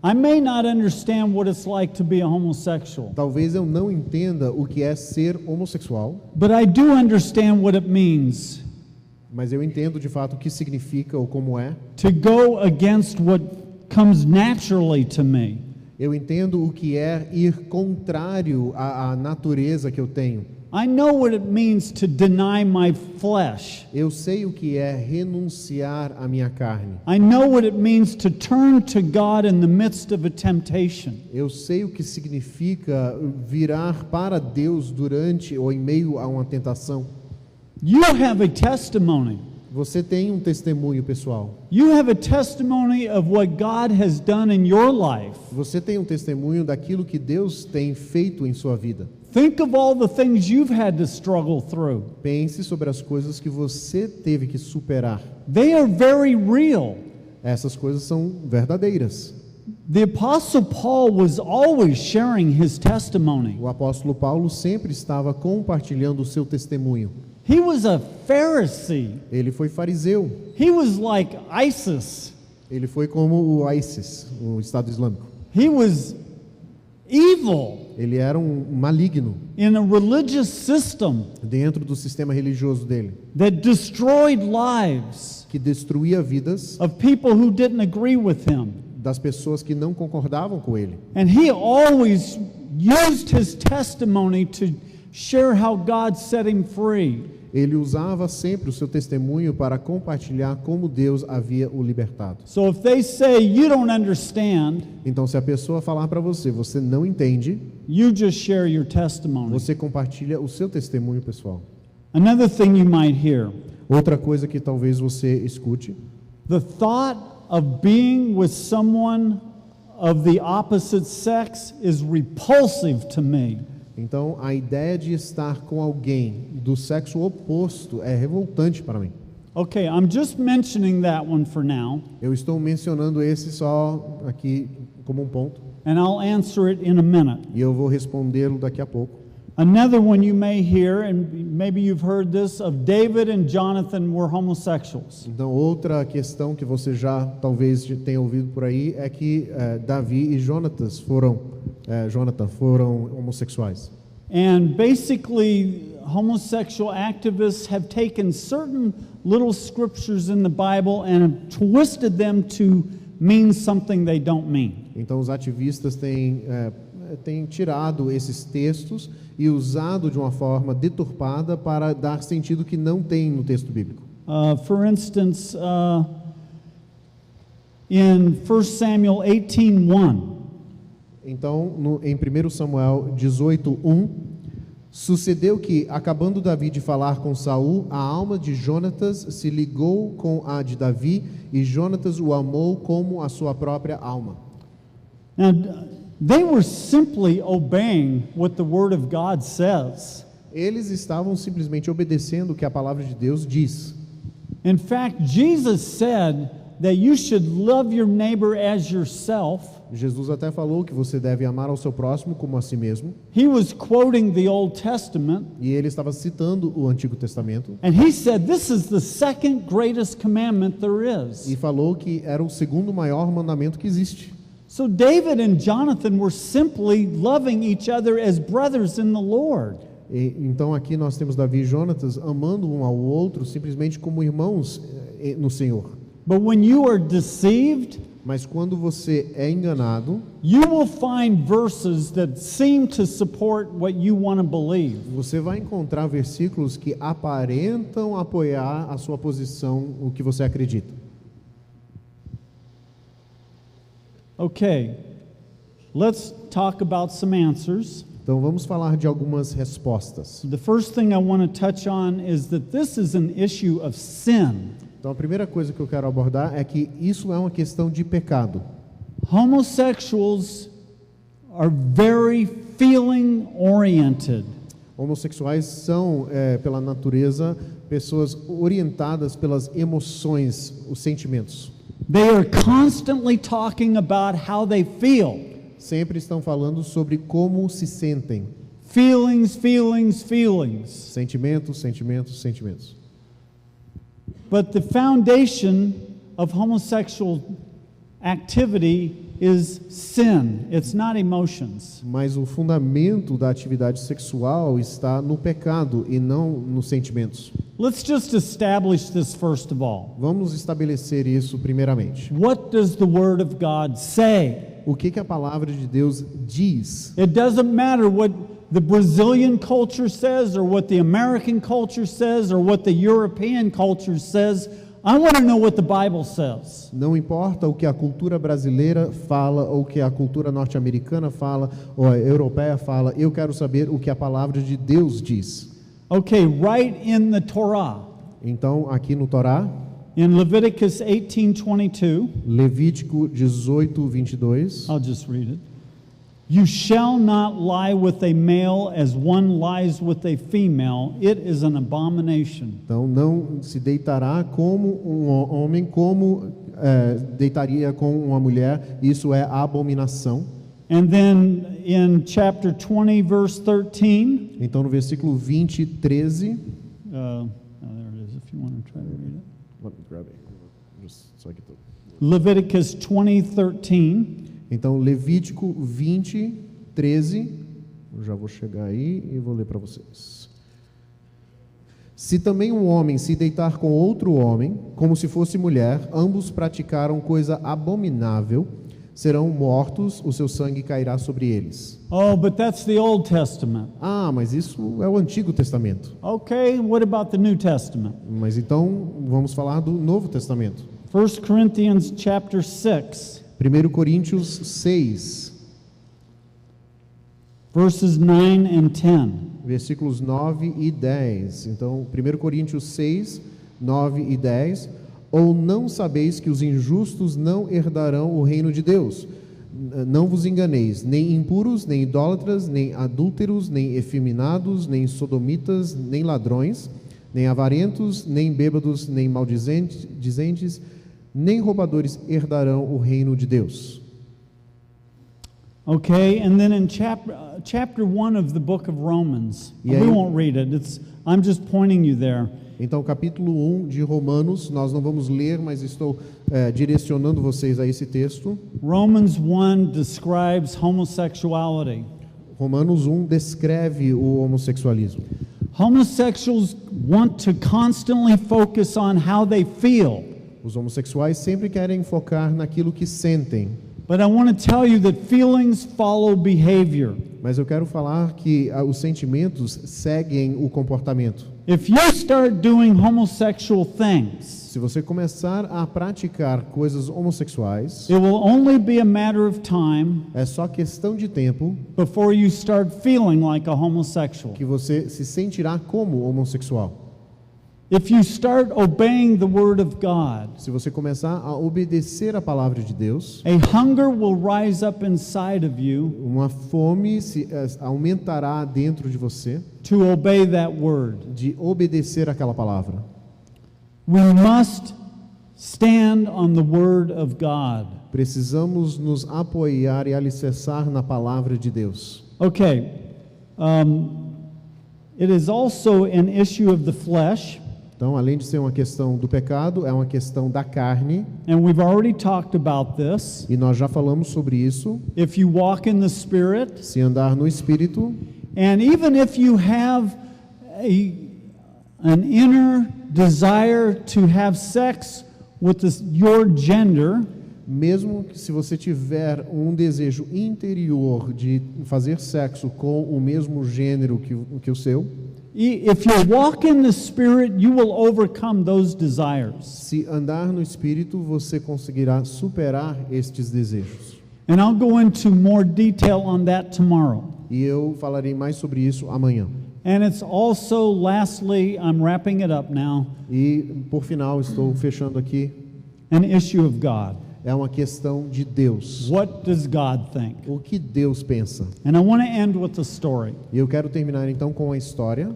I may not understand what it's like to be a homosexual, Talvez eu não entenda o que é ser homossexual, but I do understand what it means mas eu entendo de fato o que significa ou como é. to go against what comes naturally to me. Eu entendo o que é ir contrário à natureza que eu tenho. I know what it means to deny my flesh. Eu sei o que é renunciar à minha carne. I know what it means to turn to God in the midst of a temptation. Eu sei o que significa virar para Deus durante ou em meio a uma tentação. You have a testimony. Você tem um testemunho pessoal. You have a testimony of what God has done in your life. Você tem um testemunho daquilo que Deus tem feito em sua vida. Think of all the things you've had to struggle through. Pense sobre as coisas que você teve que superar. They are very real. Essas coisas são verdadeiras. The Apostle Paul was always sharing his testimony. O apóstolo Paulo sempre estava compartilhando o seu testemunho. He was a Pharisee. Ele foi fariseu. He was like ISIS. Ele foi como o ISIS, o Estado Islâmico. He was evil Ele era um maligno in a religious system dentro do sistema religioso dele, that destroyed lives que destruía vidas of people who didn't agree with him. das pessoas que não concordavam com ele. And he always used his testimony to share how God set him free. Ele usava sempre o seu testemunho para compartilhar como Deus havia o libertado. So if they say you don't understand, Então, se a pessoa falar para você, você não entende, you just share your testimony. você compartilha o seu testemunho pessoal. Another thing you might hear, Outra coisa que talvez você escute, the thought of being with someone of the opposite sex is repulsive to me. então a ideia de estar com alguém do sexo oposto é revoltante para mim. Okay, I'm just mentioning that one for now, Eu estou mencionando esse só aqui como um ponto, and I'll answer it in a minute. e eu vou respondê-lo daqui a pouco. Another one you may hear, and maybe you've heard this, of David and Jonathan were homosexuals. Então, outra questão que você já talvez tenha ouvido por aí é que Davi e Jonathan foram homossexuais. And basically, homosexual activists have taken certain little scriptures in the Bible and have twisted them to mean something they don't mean. Então, os ativistas têm tirado esses textos e usado de uma forma deturpada para dar sentido que não tem no texto bíblico. For instance, in 1 Samuel 18:1, Então, em 1 Samuel 18:1, sucedeu que, acabando Davi de falar com Saul, a alma de Jonatas se ligou com a de Davi, e Jonatas o amou como a sua própria alma. now they were simply obeying what the Word of God says. Eles estavam simplesmente obedecendo o que a palavra de Deus diz. In fact, Jesus said that you should love your neighbor as yourself. Jesus até falou que você deve amar ao seu próximo como a si mesmo, He was quoting the Old Testament, e ele estava citando o Antigo Testamento, and he said this is the second greatest commandment there is. e falou que era o segundo maior mandamento que existe. So David and Jonathan were simply loving each other as brothers in the Lord. Então aqui nós temos Davi e Jonatas amando um ao outro simplesmente como irmãos no Senhor. But when you are deceived, Mas quando você é enganado, you will find verses that seem to support what you want to believe. você vai encontrar versículos que aparentam apoiar a sua posição, o que você acredita. Okay, let's talk about some answers. Então vamos falar de algumas respostas. The first thing I want to touch on is that this is an issue of sin. Então a primeira coisa que eu quero abordar é que isso é uma questão de pecado. Homosexuals are very feeling oriented. Homossexuais são, pela natureza, pessoas orientadas pelas emoções, os sentimentos. They are constantly talking about how they feel. Sempre estão falando sobre como se sentem. Feelings, feelings, feelings. Sentimentos, sentimentos, sentimentos. But the foundation of homosexual activity is sin. It's not emotions. Mas o fundamento da atividade sexual está no pecado e não nos sentimentos. Let's just establish this first of all. Vamos estabelecer isso primeiramente. What does the Word of God say? O que a palavra de Deus diz? It doesn't matter what the Brazilian culture says or what the American culture says or what the European culture says. I want to know what the Bible says. Não importa o que a cultura brasileira fala, ou o que a cultura norte-americana fala, ou a europeia fala, eu quero saber o que a palavra de Deus diz. Okay, right in the Torah, Então, aqui no Torá, in Leviticus 18:22, Levítico 18:22, I'll just read it. You shall not lie with a male as one lies with a female. It is an abomination. então não se deitará como um homem, como deitaria com uma mulher, isso é abominação. And then in chapter 20, verse 13, Então no versículo 20, 13, oh, there it is, if you want to try to read it. let me grab it. Just so I get the- Leviticus 20:13. Então Levítico 20, 13, eu já vou chegar aí e vou ler para vocês. Se também um homem se deitar com outro homem, como se fosse mulher, ambos praticaram coisa abominável, serão mortos, o seu sangue cairá sobre eles. Oh, but that's the Old Testament. Ah, mas isso é o Antigo Testamento. Okay, what about the New Testament? Mas então vamos falar do Novo Testamento. 1 Corinthians chapter 6, 1 Coríntios 6, verses 9 and 10. versículos 9 e 10. Então, 1 Coríntios 6, 9 e 10. Ou não sabeis que os injustos não herdarão o reino de Deus? Não vos enganeis, nem impuros, nem idólatras, nem adúlteros, nem efeminados, nem sodomitas, nem ladrões, nem avarentos, nem bêbados, nem maldizentes, nem roubadores herdarão o reino de Deus. Okay, and then in chapter 1 of the book of Romans, E we aí- won't read it. I'm just pointing you there. Então, capítulo 1 de Romanos, nós não vamos ler, mas estou direcionando vocês a esse texto. Romans 1 describes homosexuality. Romanos 1 descreve o homossexualismo. Homosexuals want to constantly focus on how they feel. Os homossexuais sempre querem focar naquilo que sentem. But I want to tell you that feelings follow behavior. Mas eu quero falar que os sentimentos seguem o comportamento. If you start doing homosexual things, Se você começar a praticar coisas homossexuais, it will only be a matter of time é só questão de tempo before you start feeling like a homosexual. que você se sentirá como homossexual. If you start obeying the word of God, Se você começar a obedecer a palavra de Deus, a hunger will rise up inside of you uma fome aumentará dentro de você to obey that word. de obedecer aquela palavra. We must stand on the word of God. Precisamos nos apoiar e alicerçar na palavra de Deus. Okay. It is also an issue of the flesh, Então, além de ser uma questão do pecado, é uma questão da carne, and we've already talked about this. e nós já falamos sobre isso. If you walk in the Spirit, Se andar no Espírito, and even if you have an inner desire to have sex with your gender, mesmo que se você tiver um desejo interior de fazer sexo com o mesmo gênero que o seu, if you walk in the Spirit, you will overcome those desires. se andar no Espírito, você conseguirá superar estes desejos. And I'll go into more detail on that tomorrow. E eu falarei mais sobre isso amanhã. And it's also, lastly, I'm wrapping it up now, E, por final, estou fechando aqui, an issue of God. é uma questão de Deus. What does God think? O que Deus pensa? And I want to end with a story. E eu quero terminar então com a história.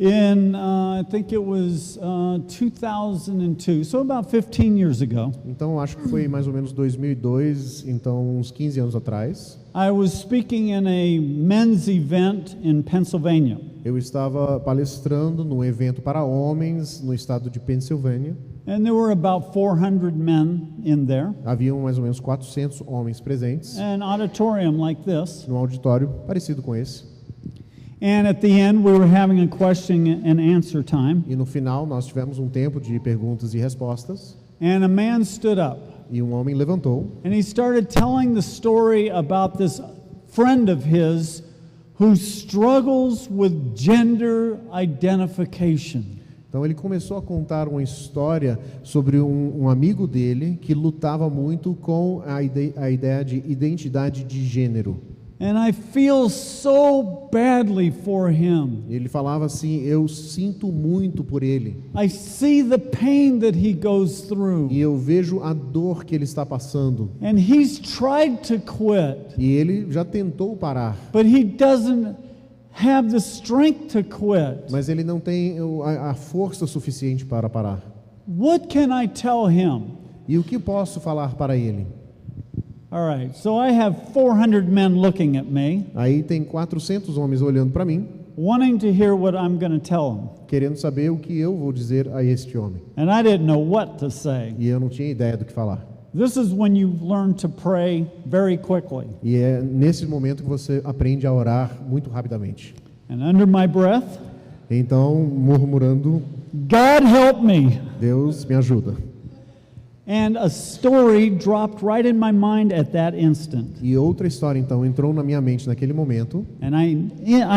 I think it was 2002, so about 15 years ago. Então, acho que foi mais ou menos 2002, então uns 15 anos atrás. I was speaking in a men's event in Pennsylvania. Eu estava palestrando num evento para homens no estado de Pensilvânia. And there were about 400 men in there. Haviam mais ou menos 400 homens presentes An auditorium like this. num auditório parecido com esse. And at the end, we were having a question and answer time. E no final nós tivemos um tempo de perguntas e respostas. And a man stood up. E um homem levantou And he started telling the story about this friend of his who struggles with gender identification. Então ele começou a contar uma história sobre um amigo dele que lutava muito com a ideia de identidade de gênero. And I feel so badly for him. Ele falava assim: eu sinto muito por ele. I see the pain that he goes through. E eu vejo a dor que ele está passando. And he's tried to quit, E ele já tentou parar, but he doesn't have the strength to quit. mas ele não tem a força suficiente para parar. What can I tell him? E o que posso falar para ele? All right, so I have 400 men looking at me, Aí tem 400 homens olhando para mim, wanting to hear what I'm going to tell them. querendo saber o que eu vou dizer a este homem. And I didn't know what to say. E eu não tinha ideia do que falar. This is when you learn to pray very quickly. E é nesse momento que você aprende a orar muito rapidamente. And under my breath, Então, murmurando, God help me. Deus me ajuda. And a story dropped right in my mind at that instant. E outra história então entrou na minha mente naquele momento, And I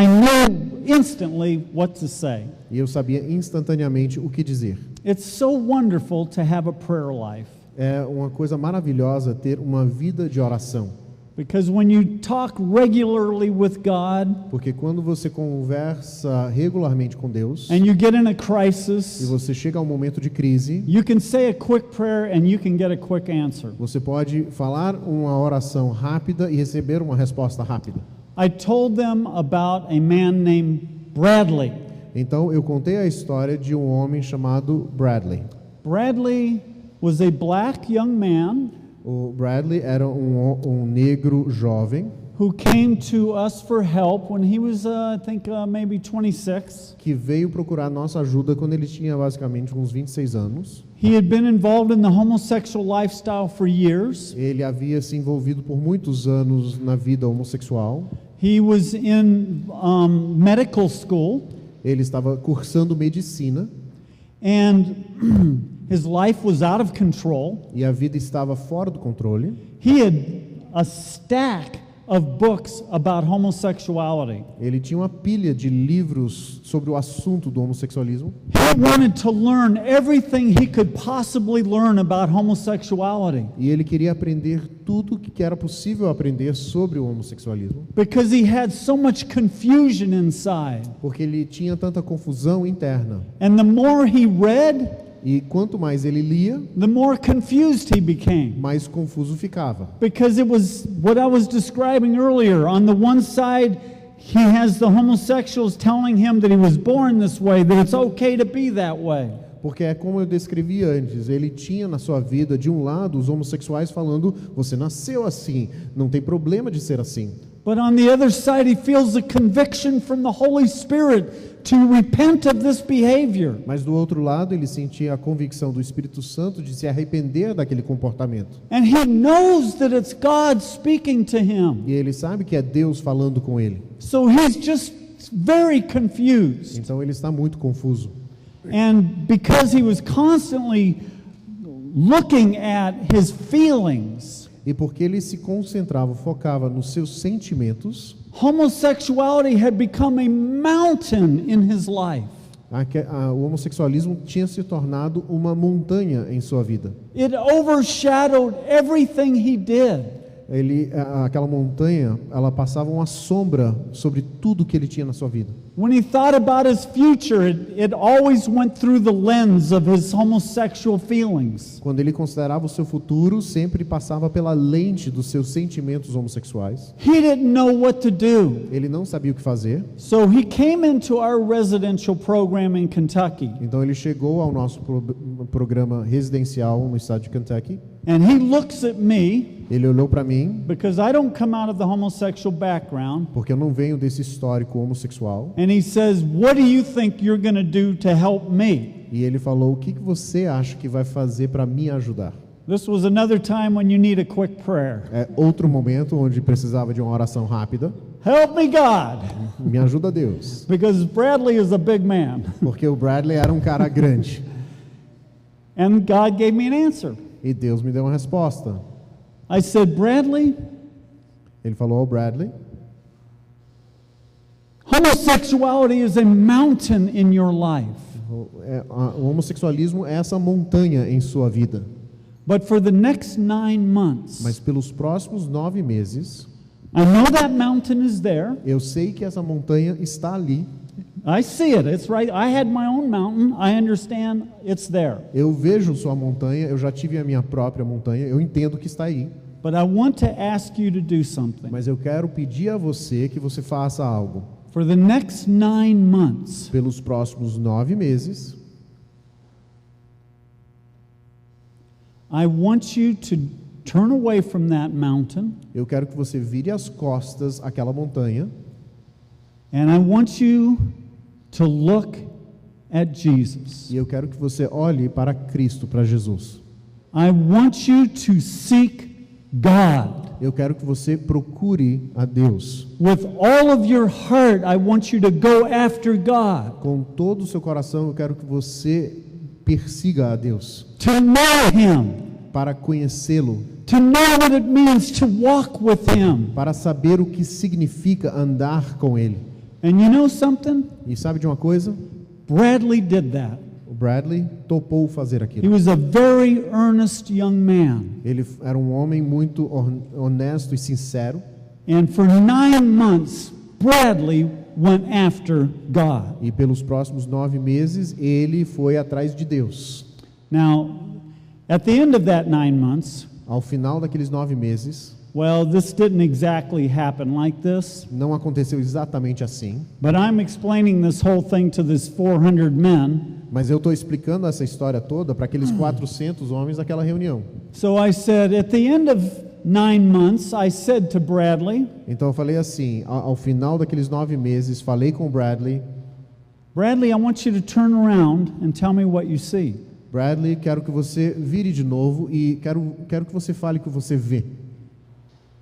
knew instantly what to say. e eu sabia instantaneamente o que dizer. It's so wonderful to have a prayer life. É uma coisa maravilhosa ter uma vida de oração. Because when you talk regularly with God Porque quando você conversa regularmente com Deus, and you get in a e crisis, você chega a um momento de crise, you can say a quick prayer and you can get a quick answer. você pode falar uma oração rápida e receber uma resposta rápida. I told them about a man named Bradley. Então eu contei a história de um homem chamado Bradley. Bradley was a black young man O Bradley era um negro jovem who came to us for help when he was, I think, maybe 26. que veio procurar nossa ajuda quando ele tinha basicamente uns 26 anos. He had been involved in the homosexual lifestyle for years. Ele havia se envolvido por muitos anos na vida homossexual. He was in medical school, Ele estava cursando medicina and his life was out of control. e a vida estava fora do controle. He had a stack of books about homosexuality. Ele tinha uma pilha de livros sobre o assunto do homossexualismo. He wanted to learn everything he could possibly learn about homosexuality E ele queria aprender tudo o que era possível aprender sobre o homossexualismo, because he had so much confusion inside. porque ele tinha tanta confusão interna. And the more he read, E quanto mais ele lia, the more confused he became. mais confuso ficava. Because it was what I was describing earlier. On the one side, he has the homosexuals telling him that he was born this way, that it's okay to be that way. Porque é como eu descrevi antes, ele tinha na sua vida, de um lado, os homossexuais falando: você nasceu assim, não tem problema de ser assim. But on the other side, he feels a conviction from the Holy Spirit to repent of this behavior. Mas do outro lado, ele sentia a convicção do Espírito Santo de se arrepender daquele comportamento. And he knows that it's God speaking to him. E ele sabe que é Deus falando com ele. So he's just very confused. Então ele está muito confuso. And because he was constantly looking at his feelings, E porque ele se concentrava, focava nos seus sentimentos, homosexuality had become a mountain in his life. o homossexualismo tinha se tornado uma montanha em sua vida. It overshadowed everything he did. Aquela montanha, ela passava uma sombra sobre tudo que ele tinha na sua vida. When he thought about his future, it always went through the lens of his homosexual feelings. Quando ele considerava o seu futuro, sempre passava pela lente dos seus sentimentos homossexuais. He didn't know what to do. Ele não sabia o que fazer, So he came into our residential program in Kentucky, então ele chegou ao nosso programa residencial no estado de Kentucky. and he looks at me, Ele olhou para mim, because I don't come out of the homosexual background, porque eu não venho desse histórico homossexual, and he says, "What do you think you're going to do to help me?" e ele falou: o que você acha que vai fazer para me ajudar? This was another time when you need a quick prayer. É outro momento onde precisava de uma oração rápida. Help me, God, Me ajuda, Deus, because Bradley is a big man. porque o Bradley era um cara grande. And God gave me an answer. E Deus me deu uma resposta. I said, "Bradley, Ele falou ao Bradley: homosexuality is a mountain in your life. o homossexualismo é essa montanha em sua vida. But for the next 9 months, Mas pelos próximos 9 meses, I know that mountain is there. eu sei que essa montanha está ali. I see it. It's right. I had my own mountain. I understand it's there. Eu vejo sua montanha, eu já tive a minha própria montanha, eu entendo que está aí. But I want to ask you to do something. Mas eu quero pedir a você que você faça algo. For the next 9 months, Pelos próximos 9 meses, I want you to turn away from that mountain, eu quero que você vire as costas àquela montanha and I want you to look at Jesus. e eu quero que você olhe para Cristo, para Jesus. I want you to seek God. Eu quero que você procure a Deus. With all of your heart, I want you to go after God, Com todo o seu coração, eu quero que você persiga a Deus, to know Him, para conhecê-lo, to know what it means to walk with Him. para saber o que significa andar com Ele. And you know something? E sabe de uma coisa? Bradley did that. O Bradley topou fazer He aquilo. was a very earnest young man. Ele era um homem muito honesto e sincero. And for 9 months, Bradley went after God. E pelos próximos 9 meses, ele foi atrás de Deus. Now, at the end of that 9 months, Ao final daqueles 9 meses, well, this didn't exactly happen like this, não aconteceu exatamente assim. but I'm explaining this whole thing to these 400 men. Mas eu estou explicando essa história toda para aqueles 400 homens daquela reunião. So I said, at the end of 9 months, I said to Bradley, Então eu falei assim, ao final daqueles 9 meses, falei com o Bradley: Bradley, I want you to turn around and tell me what you see. Bradley, quero que você vire de novo e quero que você fale o que você vê.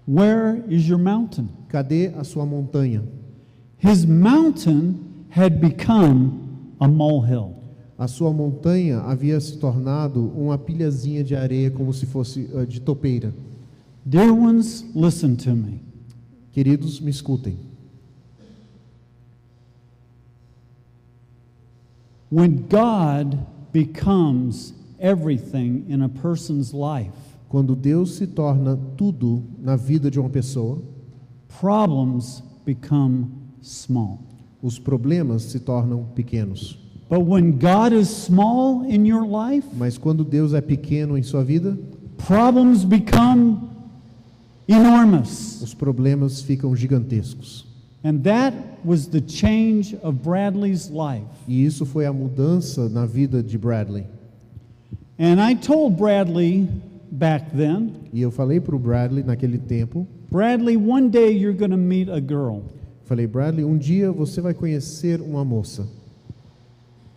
Where is your mountain? Cadê a sua montanha? His mountain had become a molehill. A sua montanha havia se tornado uma pilhazinha de areia, como se fosse de topeira. Dear ones, listen to me. Queridos, me escutem. When God becomes everything in a person's life, Quando Deus se torna tudo na vida de uma pessoa, problems become small. os problemas se tornam pequenos. But when God is small in your life, Mas quando Deus é pequeno em sua vida, problems become enormous. os problemas ficam gigantescos. And that was the change of Bradley's life. E isso foi a mudança na vida de Bradley. And I told Bradley back then, E eu falei para o Bradley naquele tempo, Bradley, one day you're going to meet a girl. falei: Bradley, um dia você vai conhecer uma moça.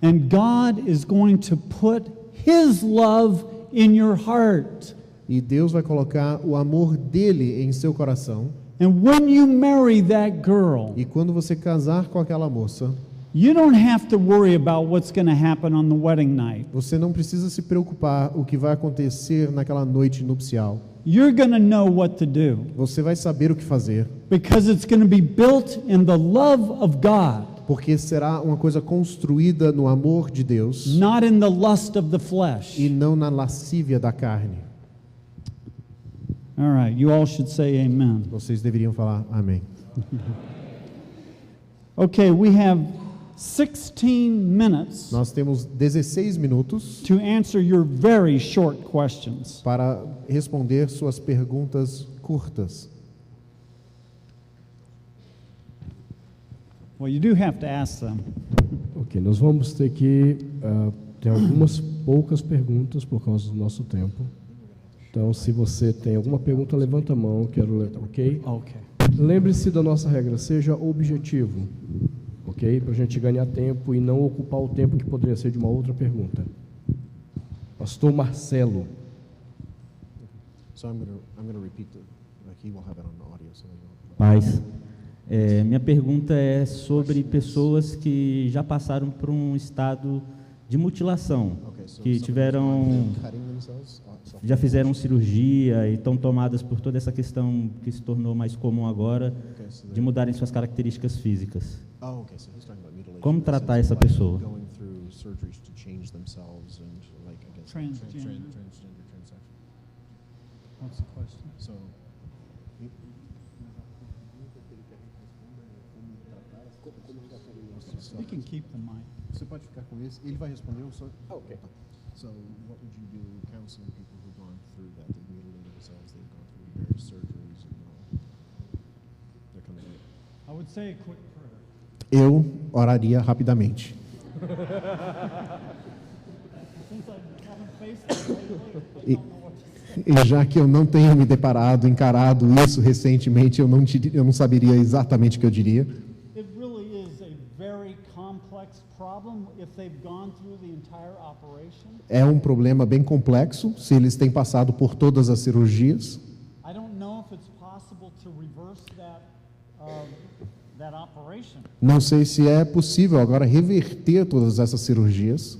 And God is going to put His love in your heart. E Deus vai colocar o amor dele em seu coração. And when you marry that girl, E quando você casar com aquela moça, you don't have to worry about what's going to happen on the wedding night. você não precisa se preocupar o que vai acontecer naquela noite nupcial. You're going to know what to do Você vai saber o que fazer, because it's going to be built in the love of God, porque será uma coisa construída no amor de Deus not in the lust of the flesh. e não na lascívia da carne. All right, you all should say amen. Vocês deveriam falar amém. Okay, we have 16 minutes Nós temos 16 minutos to answer your very short questions. para responder suas perguntas curtas. Well, you do have to ask them. Ok, nós vamos ter que ter algumas poucas perguntas por causa do nosso tempo. Então, se você tem alguma pergunta, levanta a mão, quero ler, ok? Okay. Lembre-se da nossa regra, seja objetivo, ok? Para a gente ganhar tempo e não ocupar o tempo que poderia ser de uma outra pergunta. Pastor Marcelo. So I'm going to repeat he will have it on audio so Paz. Minha pergunta é sobre pessoas que já passaram por um estado de mutilação, que já fizeram cirurgia e estão tomadas por toda essa questão que se tornou mais comum agora, de mudarem suas características físicas. Como tratar essa pessoa? Transgender. What's the question? You can keep the mic. Você pode ficar com esse. Ele vai responder o só. Okay. So, what would you do counseling people who've gone through that? They've mutilated themselves, they've gone through various surgeries, and they're coming in. I would say a quick prayer. Eu oraria rapidamente. Since I haven't faced it lately, I E, don't know what to say. e já que eu não tenho me encarado isso recentemente, eu não saberia exatamente o que eu diria. It really is a very complex problem if they've gone through the entire operation. É um problema bem complexo, se eles têm passado por todas as cirurgias. I don't know if it's possible to reverse that operation. Não sei se é possível agora reverter todas essas cirurgias.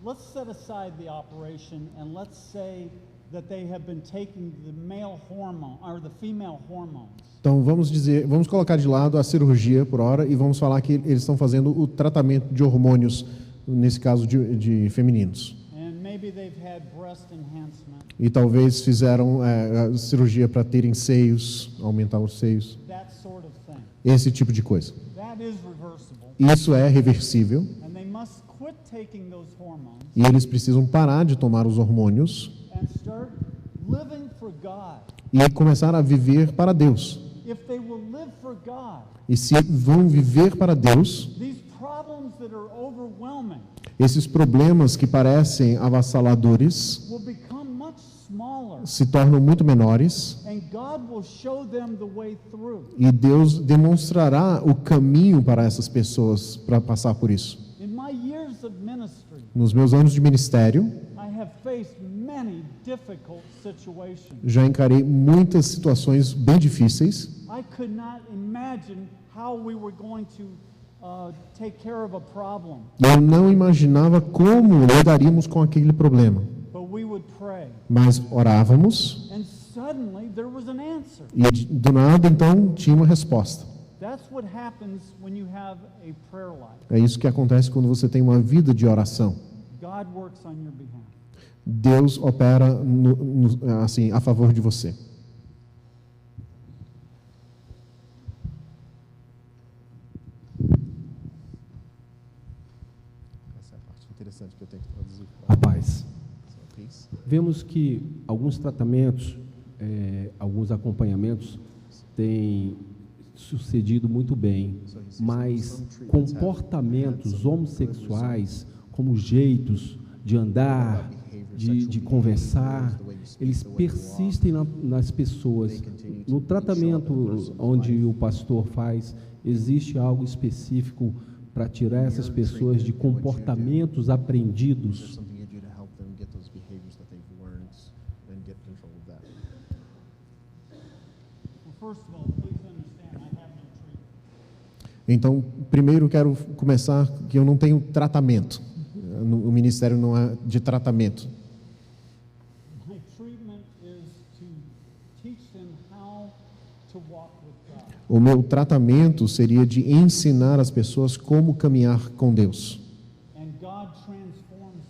Let's set aside the operation and let's say that they have been taking the male hormone or the female hormones. Então vamos colocar de lado a cirurgia por hora e vamos falar que eles estão fazendo o tratamento de hormônios, nesse caso de femininos. And maybe they've had breast enhancement. E talvez fizeram a cirurgia para terem seios, aumentar os seios, That sort of thing. esse tipo de coisa. That is reversible. Isso é reversível And they must quit taking those hormones e eles precisam parar de tomar os hormônios and start living for God. e começar a viver para Deus. If they will live for God, E se vão viver para Deus, these problems that are overwhelming esses problemas que parecem avassaladores will become much smaller, se tornam muito menores and God will show them the way through. e Deus demonstrará o caminho para essas pessoas para passar por isso. In my years of ministry, Nos meus anos de ministério, I have faced many difficult situations. já encarei muitas situações bem difíceis. I could not imagine how we were going to take care of a problem, Eu não imaginava como lidaríamos com aquele problema, but we would pray, mas orávamos and suddenly there was an answer. e do nada então tinha uma resposta. That's what happens when you have a prayer life. É isso que acontece quando você tem uma vida de oração. God works on your behalf. Deus opera assim a favor de você. Essa é a parte interessante que eu tenho que traduzir. A paz. Vemos que alguns tratamentos, alguns acompanhamentos têm sucedido muito bem, mas comportamentos homossexuais, como jeitos de andar, de conversar, eles persistem nas pessoas. No tratamento onde o pastor faz, existe algo específico para tirar essas pessoas de comportamentos aprendidos? Então, primeiro quero começar que eu não tenho tratamento. O ministério não é de tratamento. My treatment is to teach them how to walk with God. O meu tratamento seria de ensinar as pessoas como caminhar com Deus. And God transforms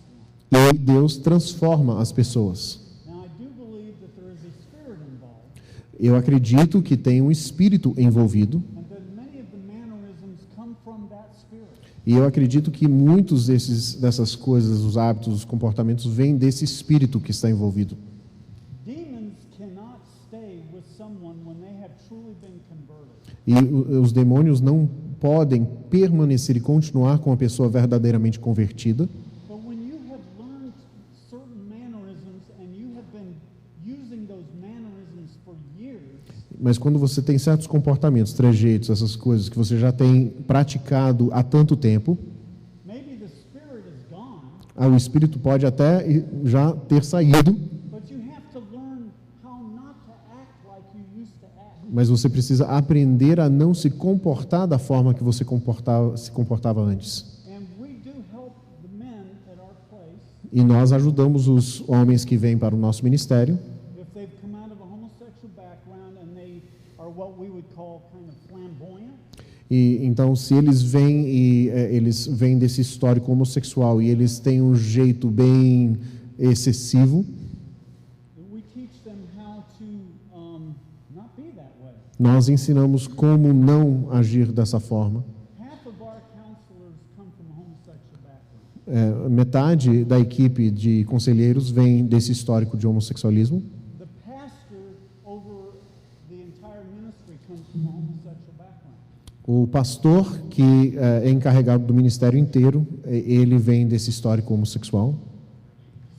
them. E Deus transforma as pessoas. Now I do believe that there is a spirit involved. Eu acredito que tem um espírito envolvido. and that many of the mannerisms come from that spirit. E eu acredito que muitos dessas coisas, os hábitos, os comportamentos, vêm desse espírito que está envolvido. Demons cannot stay with someone when they have truly been converted. E os demônios não podem permanecer e continuar com a pessoa verdadeiramente convertida. But when you have learned certain mannerisms and you have been using those mannerisms for years, Mas quando você tem certos comportamentos, trejeitos, essas coisas que você já tem praticado há tanto tempo, maybe the spirit is gone, o espírito pode até já ter saído, but you have to learn how not to act like you used to act. mas você precisa aprender a não se comportar da forma que você se comportava antes. And we do help the men at our place E nós ajudamos os homens que vêm para o nosso ministério, if they've come out of a homosexual background and they are what we would call kind of flamboyant. e então se eles vêm desse histórico homossexual e eles têm um jeito bem excessivo, We teach them how to not be that way. nós ensinamos como não agir dessa forma. Half of our counselors come from a homosexual background. Metade da equipe de conselheiros vem desse histórico de homossexualismo. The pastor over the entire ministry comes from a homosexual background. O pastor que é encarregado do ministério inteiro, ele vem desse histórico homossexual.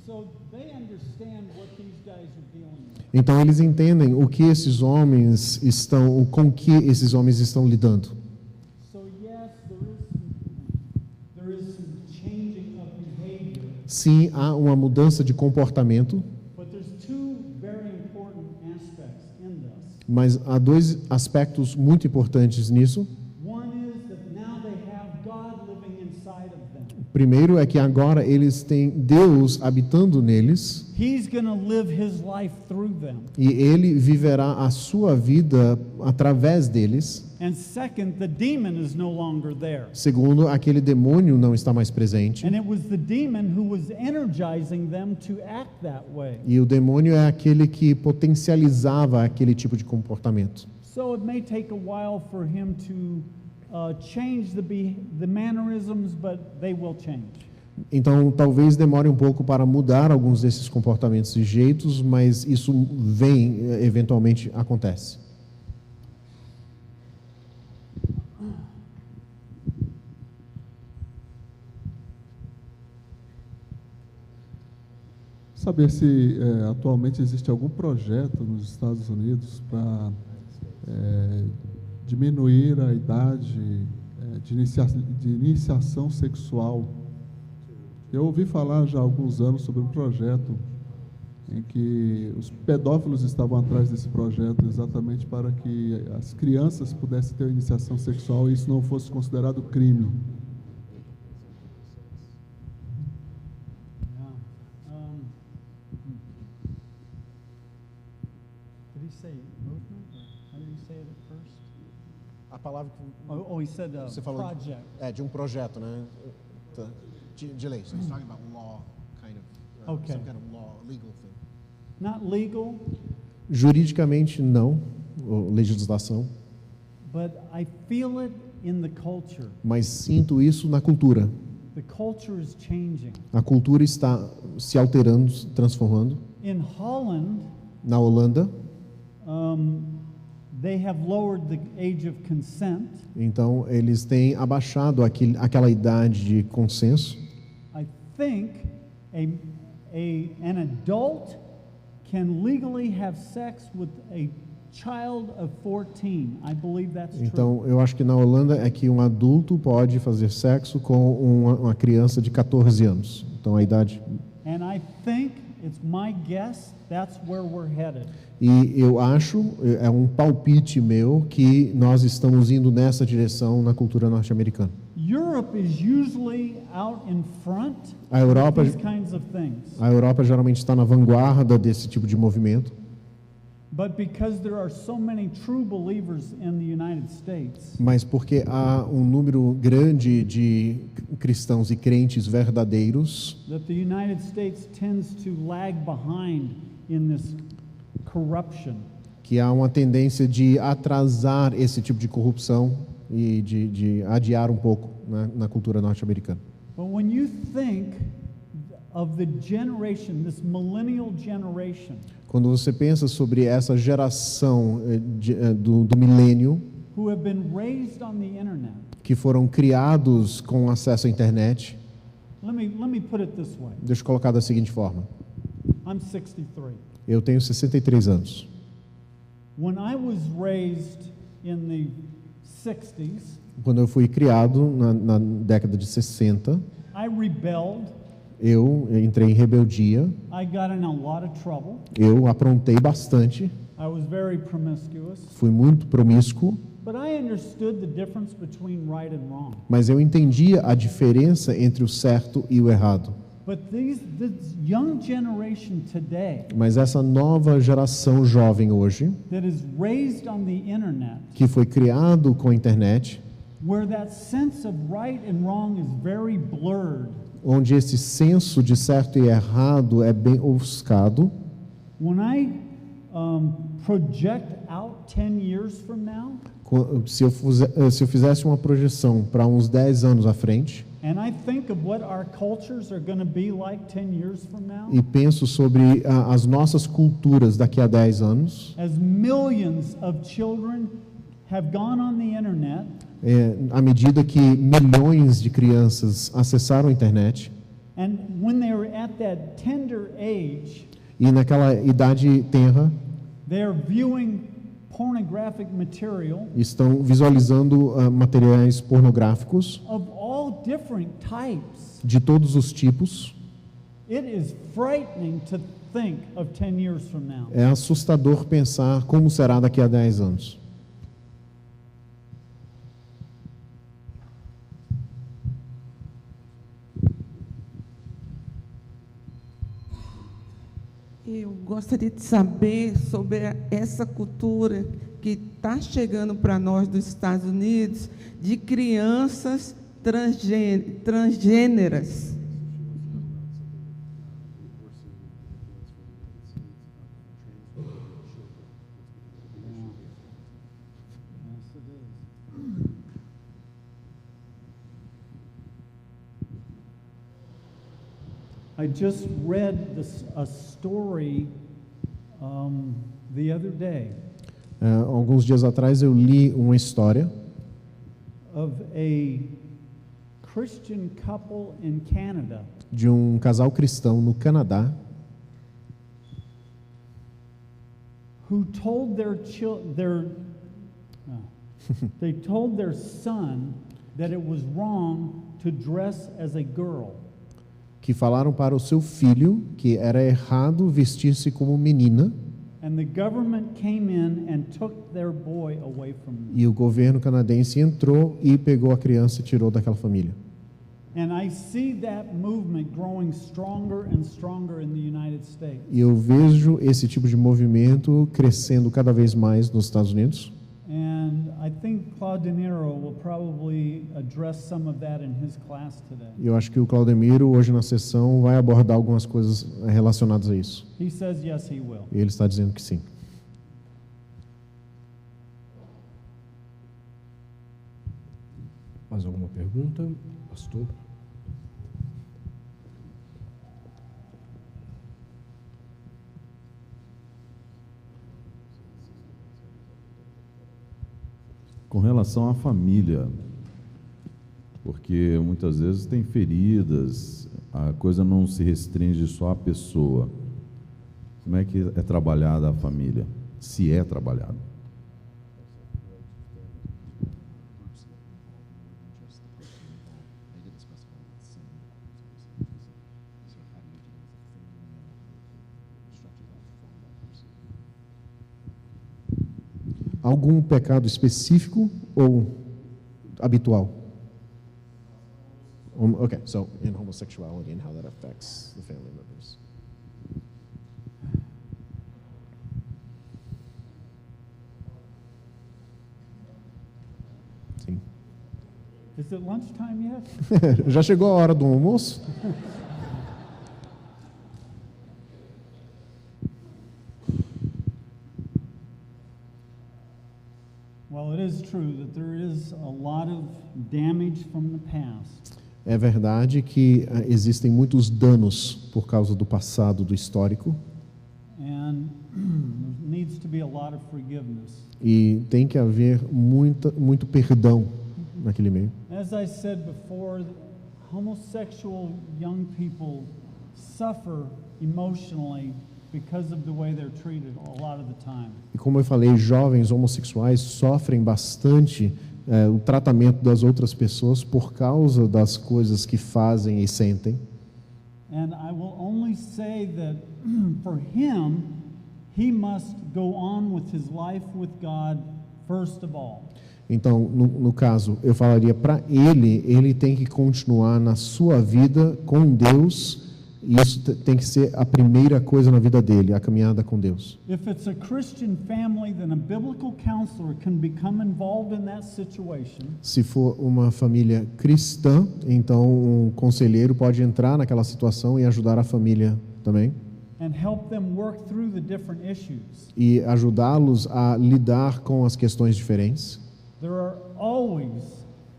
So they understand what these guys are dealing with. Então eles entendem o que esses homens estão, com que esses homens estão lidando. So yes, there is some changing of behavior, Sim, há uma mudança de comportamento, but there's two very important aspects in this. mas há dois aspectos muito importantes nisso. One is that now they have God living inside of them. Primeiro é que agora eles têm Deus habitando neles He's going to live his life through them. e ele viverá a sua vida através deles. And second, the demon is no longer there. Segundo, aquele demônio não está mais presente. And it was the demon who was energizing them to act that way. E o demônio é aquele que potencializava aquele tipo de comportamento. So it may take a while for him to change the mannerisms, but they will change. Então, talvez demore um pouco para mudar alguns desses comportamentos e jeitos, mas isso vem, eventualmente acontece. Saber se atualmente existe algum projeto nos Estados Unidos para diminuir a idade de iniciação sexual. Eu ouvi falar já há alguns anos sobre um projeto em que os pedófilos estavam atrás desse projeto exatamente para que as crianças pudessem ter iniciação sexual e isso não fosse considerado crime. Did he say movement? Or how did he say it at first? A palavra que Oh, he said você falou project. de um projeto, né? De lei. So he's talking about law, kind of, Okay. some kind of law, legal thing. Not legal, Juridicamente não, legislação, but I feel it in the culture. mas sinto isso na cultura. The culture is changing. A cultura está se alterando, se transformando. In Holland, Na Holanda, they have lowered the age of consent. então eles têm abaixado aquela idade de consenso. I think an adult can legally have sex with a child of 14. I believe that's true. Então, eu acho que na Holanda é que um adulto pode fazer sexo com uma criança de 14 anos. Então, a idade... And I think, it's my guess, that's where we're headed. E eu acho, é um palpite meu, que nós estamos indo nessa direção na cultura norte-americana. Europe is usually out in front A Europa, of these kinds of things. a Europa geralmente está na vanguarda desse tipo de movimento. But because there are so many true believers in the United States, Mas porque há um número grande de cristãos e crentes verdadeiros, that the United States tends to lag behind in this corruption. que há uma tendência de atrasar esse tipo de corrupção e de adiar um pouco na cultura norte-americana. But when you think of the generation, this millennial generation, Quando você pensa sobre essa geração do milênio, who have been raised on the internet, que foram criados com acesso à internet, let me put it this way. deixa eu colocar da seguinte forma. I'm 63. Eu tenho 63 anos. When I was raised in the 60s, Quando eu fui criado na década de 60, I rebelled. eu entrei em rebeldia, I got in a lot of trouble. eu aprontei bastante, I was very promiscuous. fui muito promíscuo, But I understood the difference between right and wrong. mas eu entendia a diferença entre o certo e o errado. But this young generation today Mas essa nova geração jovem hoje, that is raised on the internet, que foi criado com a internet, where that sense of right and wrong is very blurred, onde esse senso de certo e errado é bem ofuscado, when I project out 10 years from now, se eu fizesse uma projeção para uns 10 anos à frente, and I think of what our cultures are going to be like 10 years from now, e penso sobre as nossas culturas daqui a 10 anos, as millions of children have gone on the internet, à medida que milhões de crianças acessaram a internet, and when they were at that tender age, e naquela idade tenra, they are viewing pornographic material estão visualizando materiais pornográficos of all different types. de todos os tipos. It is frightening to think of 10 years from now. É assustador pensar como será daqui a 10 anos. Eu gostaria de saber sobre essa cultura que está chegando para nós dos Estados Unidos de crianças transgêneras. I just read a story the other day Alguns dias atrás eu li uma história of a Christian couple in Canada de um casal cristão no Canadá who told they told their son that it was wrong to dress as a girl. que falaram para o seu filho que era errado vestir-se como menina, And the government came in and took their boy away from them. e o governo canadense entrou e pegou a criança e tirou daquela família. And I see that movement growing stronger and stronger in the United States. E eu vejo esse tipo de movimento crescendo cada vez mais nos Estados Unidos. And I think Claude De Niro will probably address some of that in his class today. E eu acho que o Claudemiro hoje na sessão vai abordar algumas coisas relacionadas a isso. He says yes, he will. E ele está dizendo que sim. Mais alguma pergunta, pastor? Com relação à família, porque muitas vezes tem feridas, a coisa não se restringe só à pessoa. Como é que é trabalhada a família? Se é trabalhado? Algum pecado específico ou habitual? Okay, so in homosexuality and how that affects the family members. Sim. Is it lunchtime yet? Já chegou a hora do almoço? true that there is a lot of damage from the past. É verdade que existem muitos danos por causa do passado, do histórico, And there needs to be a lot of forgiveness. e tem que haver muito perdão naquele meio. As I said before, homosexual young people suffer emotionally because of the way they're treated a lot of the time. E como eu falei, jovens homossexuais sofrem bastante o tratamento das outras pessoas por causa das coisas que fazem e sentem. And I will only say that for him, he must go on with his life with God first of all. Então, no caso, eu falaria para ele tem que continuar na sua vida com Deus, e isso tem que ser a primeira coisa na vida dele, a caminhada com Deus. If it's a Christian family, then a biblical counselor can become involved in that situation. Se for uma família cristã, então um conselheiro pode entrar naquela situação e ajudar a família também, And help them work through the different issues. e ajudá-los a lidar com as questões diferentes. There are always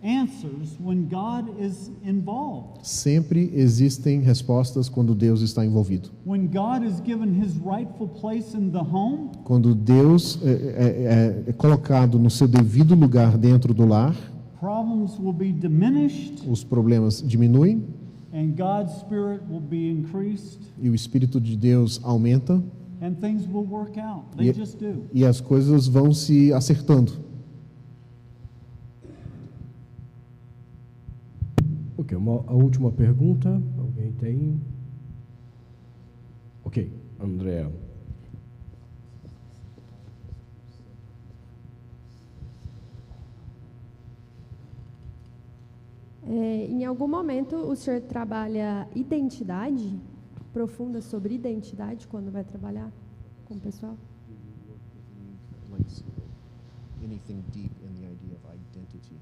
answers when God is involved. Sempre existem respostas quando Deus está envolvido. When God is given his rightful place in the home, Quando Deus é colocado no seu devido lugar dentro do lar, problems will be diminished os problemas diminuem and God's Spirit will be increased e o Espírito de Deus aumenta and things will work out. They e, just do. e as coisas vão se acertando. Ok, a última pergunta. Alguém tem? Ok, Andréa. Em algum momento o senhor trabalha identidade profunda sobre identidade quando vai trabalhar com o pessoal? Anything deep in the idea of identity.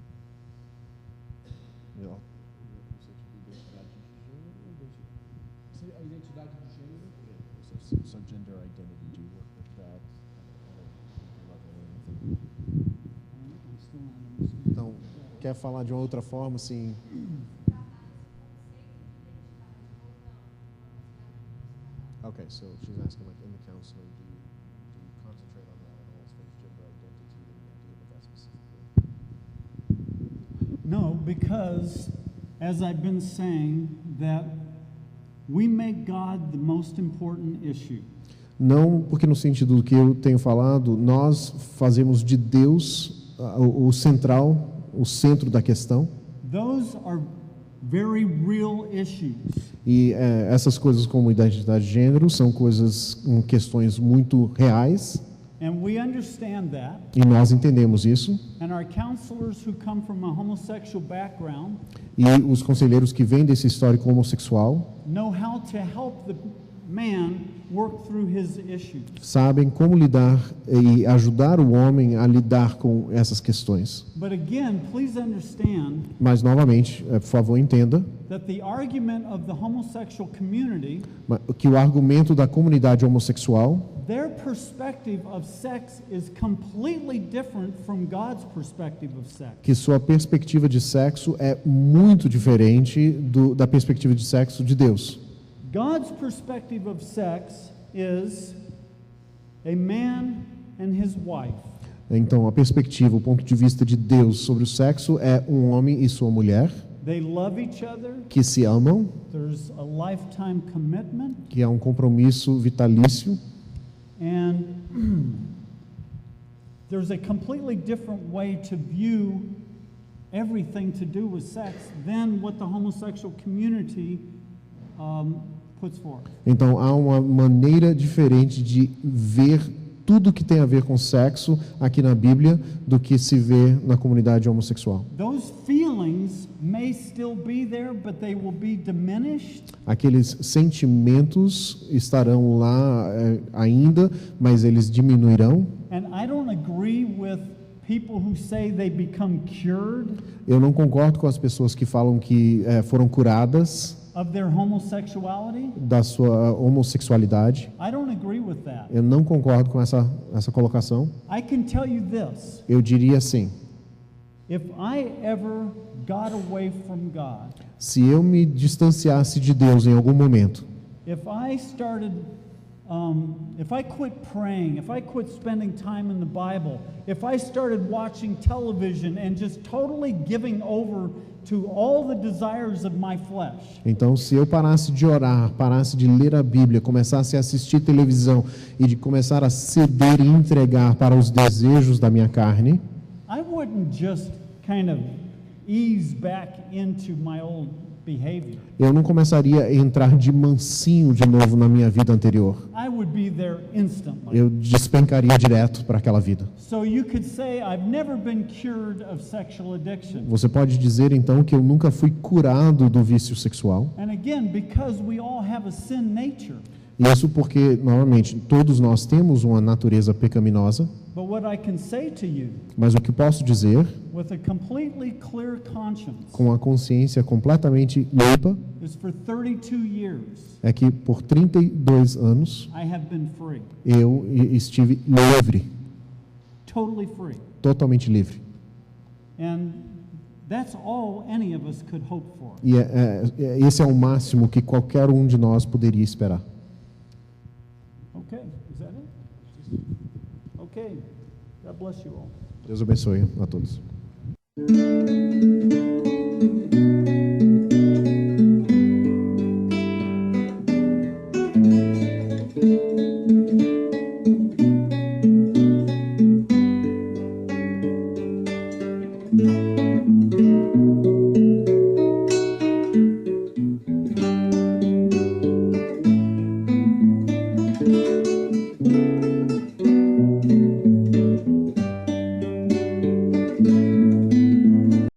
A identidade de gênero? So gender identity, do you work with that? Então, quer falar de uma outra forma, assim? Okay, so she's asking, like, in the counseling, do you concentrate on that at all, as far as gender identity and deal with that specifically? No, because as I've been saying, that we make God the most important issue. Não, porque no sentido do que eu tenho falado, nós fazemos de Deus o central, o centro da questão. Those are very real issues. E essas coisas como identidade de gênero são coisas, questões muito reais. And we understand that. E nós entendemos isso. And our counselors who come from a homosexual background E os conselheiros que vêm desse histórico homossexual know how to help the man work through his issues. sabem como lidar e ajudar o homem a lidar com essas questões. But again, please understand Mas, novamente, por favor, entenda that the argument of the homosexual community, que o argumento da comunidade homossexual, their perspective of sex is completely different from God's perspective of sex. que sua perspectiva de sexo é muito diferente da perspectiva de sexo de Deus. God's perspective of sex is a man and his wife. Então, a perspectiva, o ponto de vista de Deus sobre o sexo é um homem e sua mulher They love each other. que se amam, There's a lifetime commitment. que é um compromisso vitalício, And there's a completely different way to view everything to do with sex than what the homosexual community puts forth. Então, há uma maneira diferente de ver tudo que tem a ver com sexo aqui na Bíblia do que se vê na comunidade homossexual. Those feelings may still be there, but they will be diminished. Aqueles sentimentos estarão lá ainda, mas eles diminuirão. And I don't agree with people who say they become cured Eu não concordo com as pessoas que falam que foram curadas of their homosexuality. da sua homossexualidade. I don't agree with that. Eu não concordo com essa colocação. I can tell you this. Eu diria assim, if I ever got away from God, Se eu me distanciasse de Deus em algum momento, if I started, if I quit praying, if I quit spending time in the Bible, if I started watching television and just totally giving over to all the desires of my flesh, então se eu parasse de orar, parasse de ler a Bíblia, começasse a assistir televisão e de começar a ceder e entregar para os desejos da minha carne, I wouldn't just kind of ease back into my old behavior. eu não começaria a entrar de mansinho de novo na minha vida anterior. I would be there instantly. Eu despencaria direto para aquela vida. So you could say, I've never been cured of sexual addiction. Você pode dizer então que eu nunca fui curado do vício sexual. And again, because we all have a sin nature. Isso porque, novamente, todos nós temos uma natureza pecaminosa, But what I can say to you, mas o que posso dizer, with a completely clear conscience, com a consciência completamente limpa, is for 32 years, é que por 32 anos I have been free. eu estive livre, Totally free. totalmente livre. And that's all any of us could hope for. E esse é o máximo que qualquer um de nós poderia esperar. Okay, is that it? Okay. God bless you all. Deus abençoe a todos.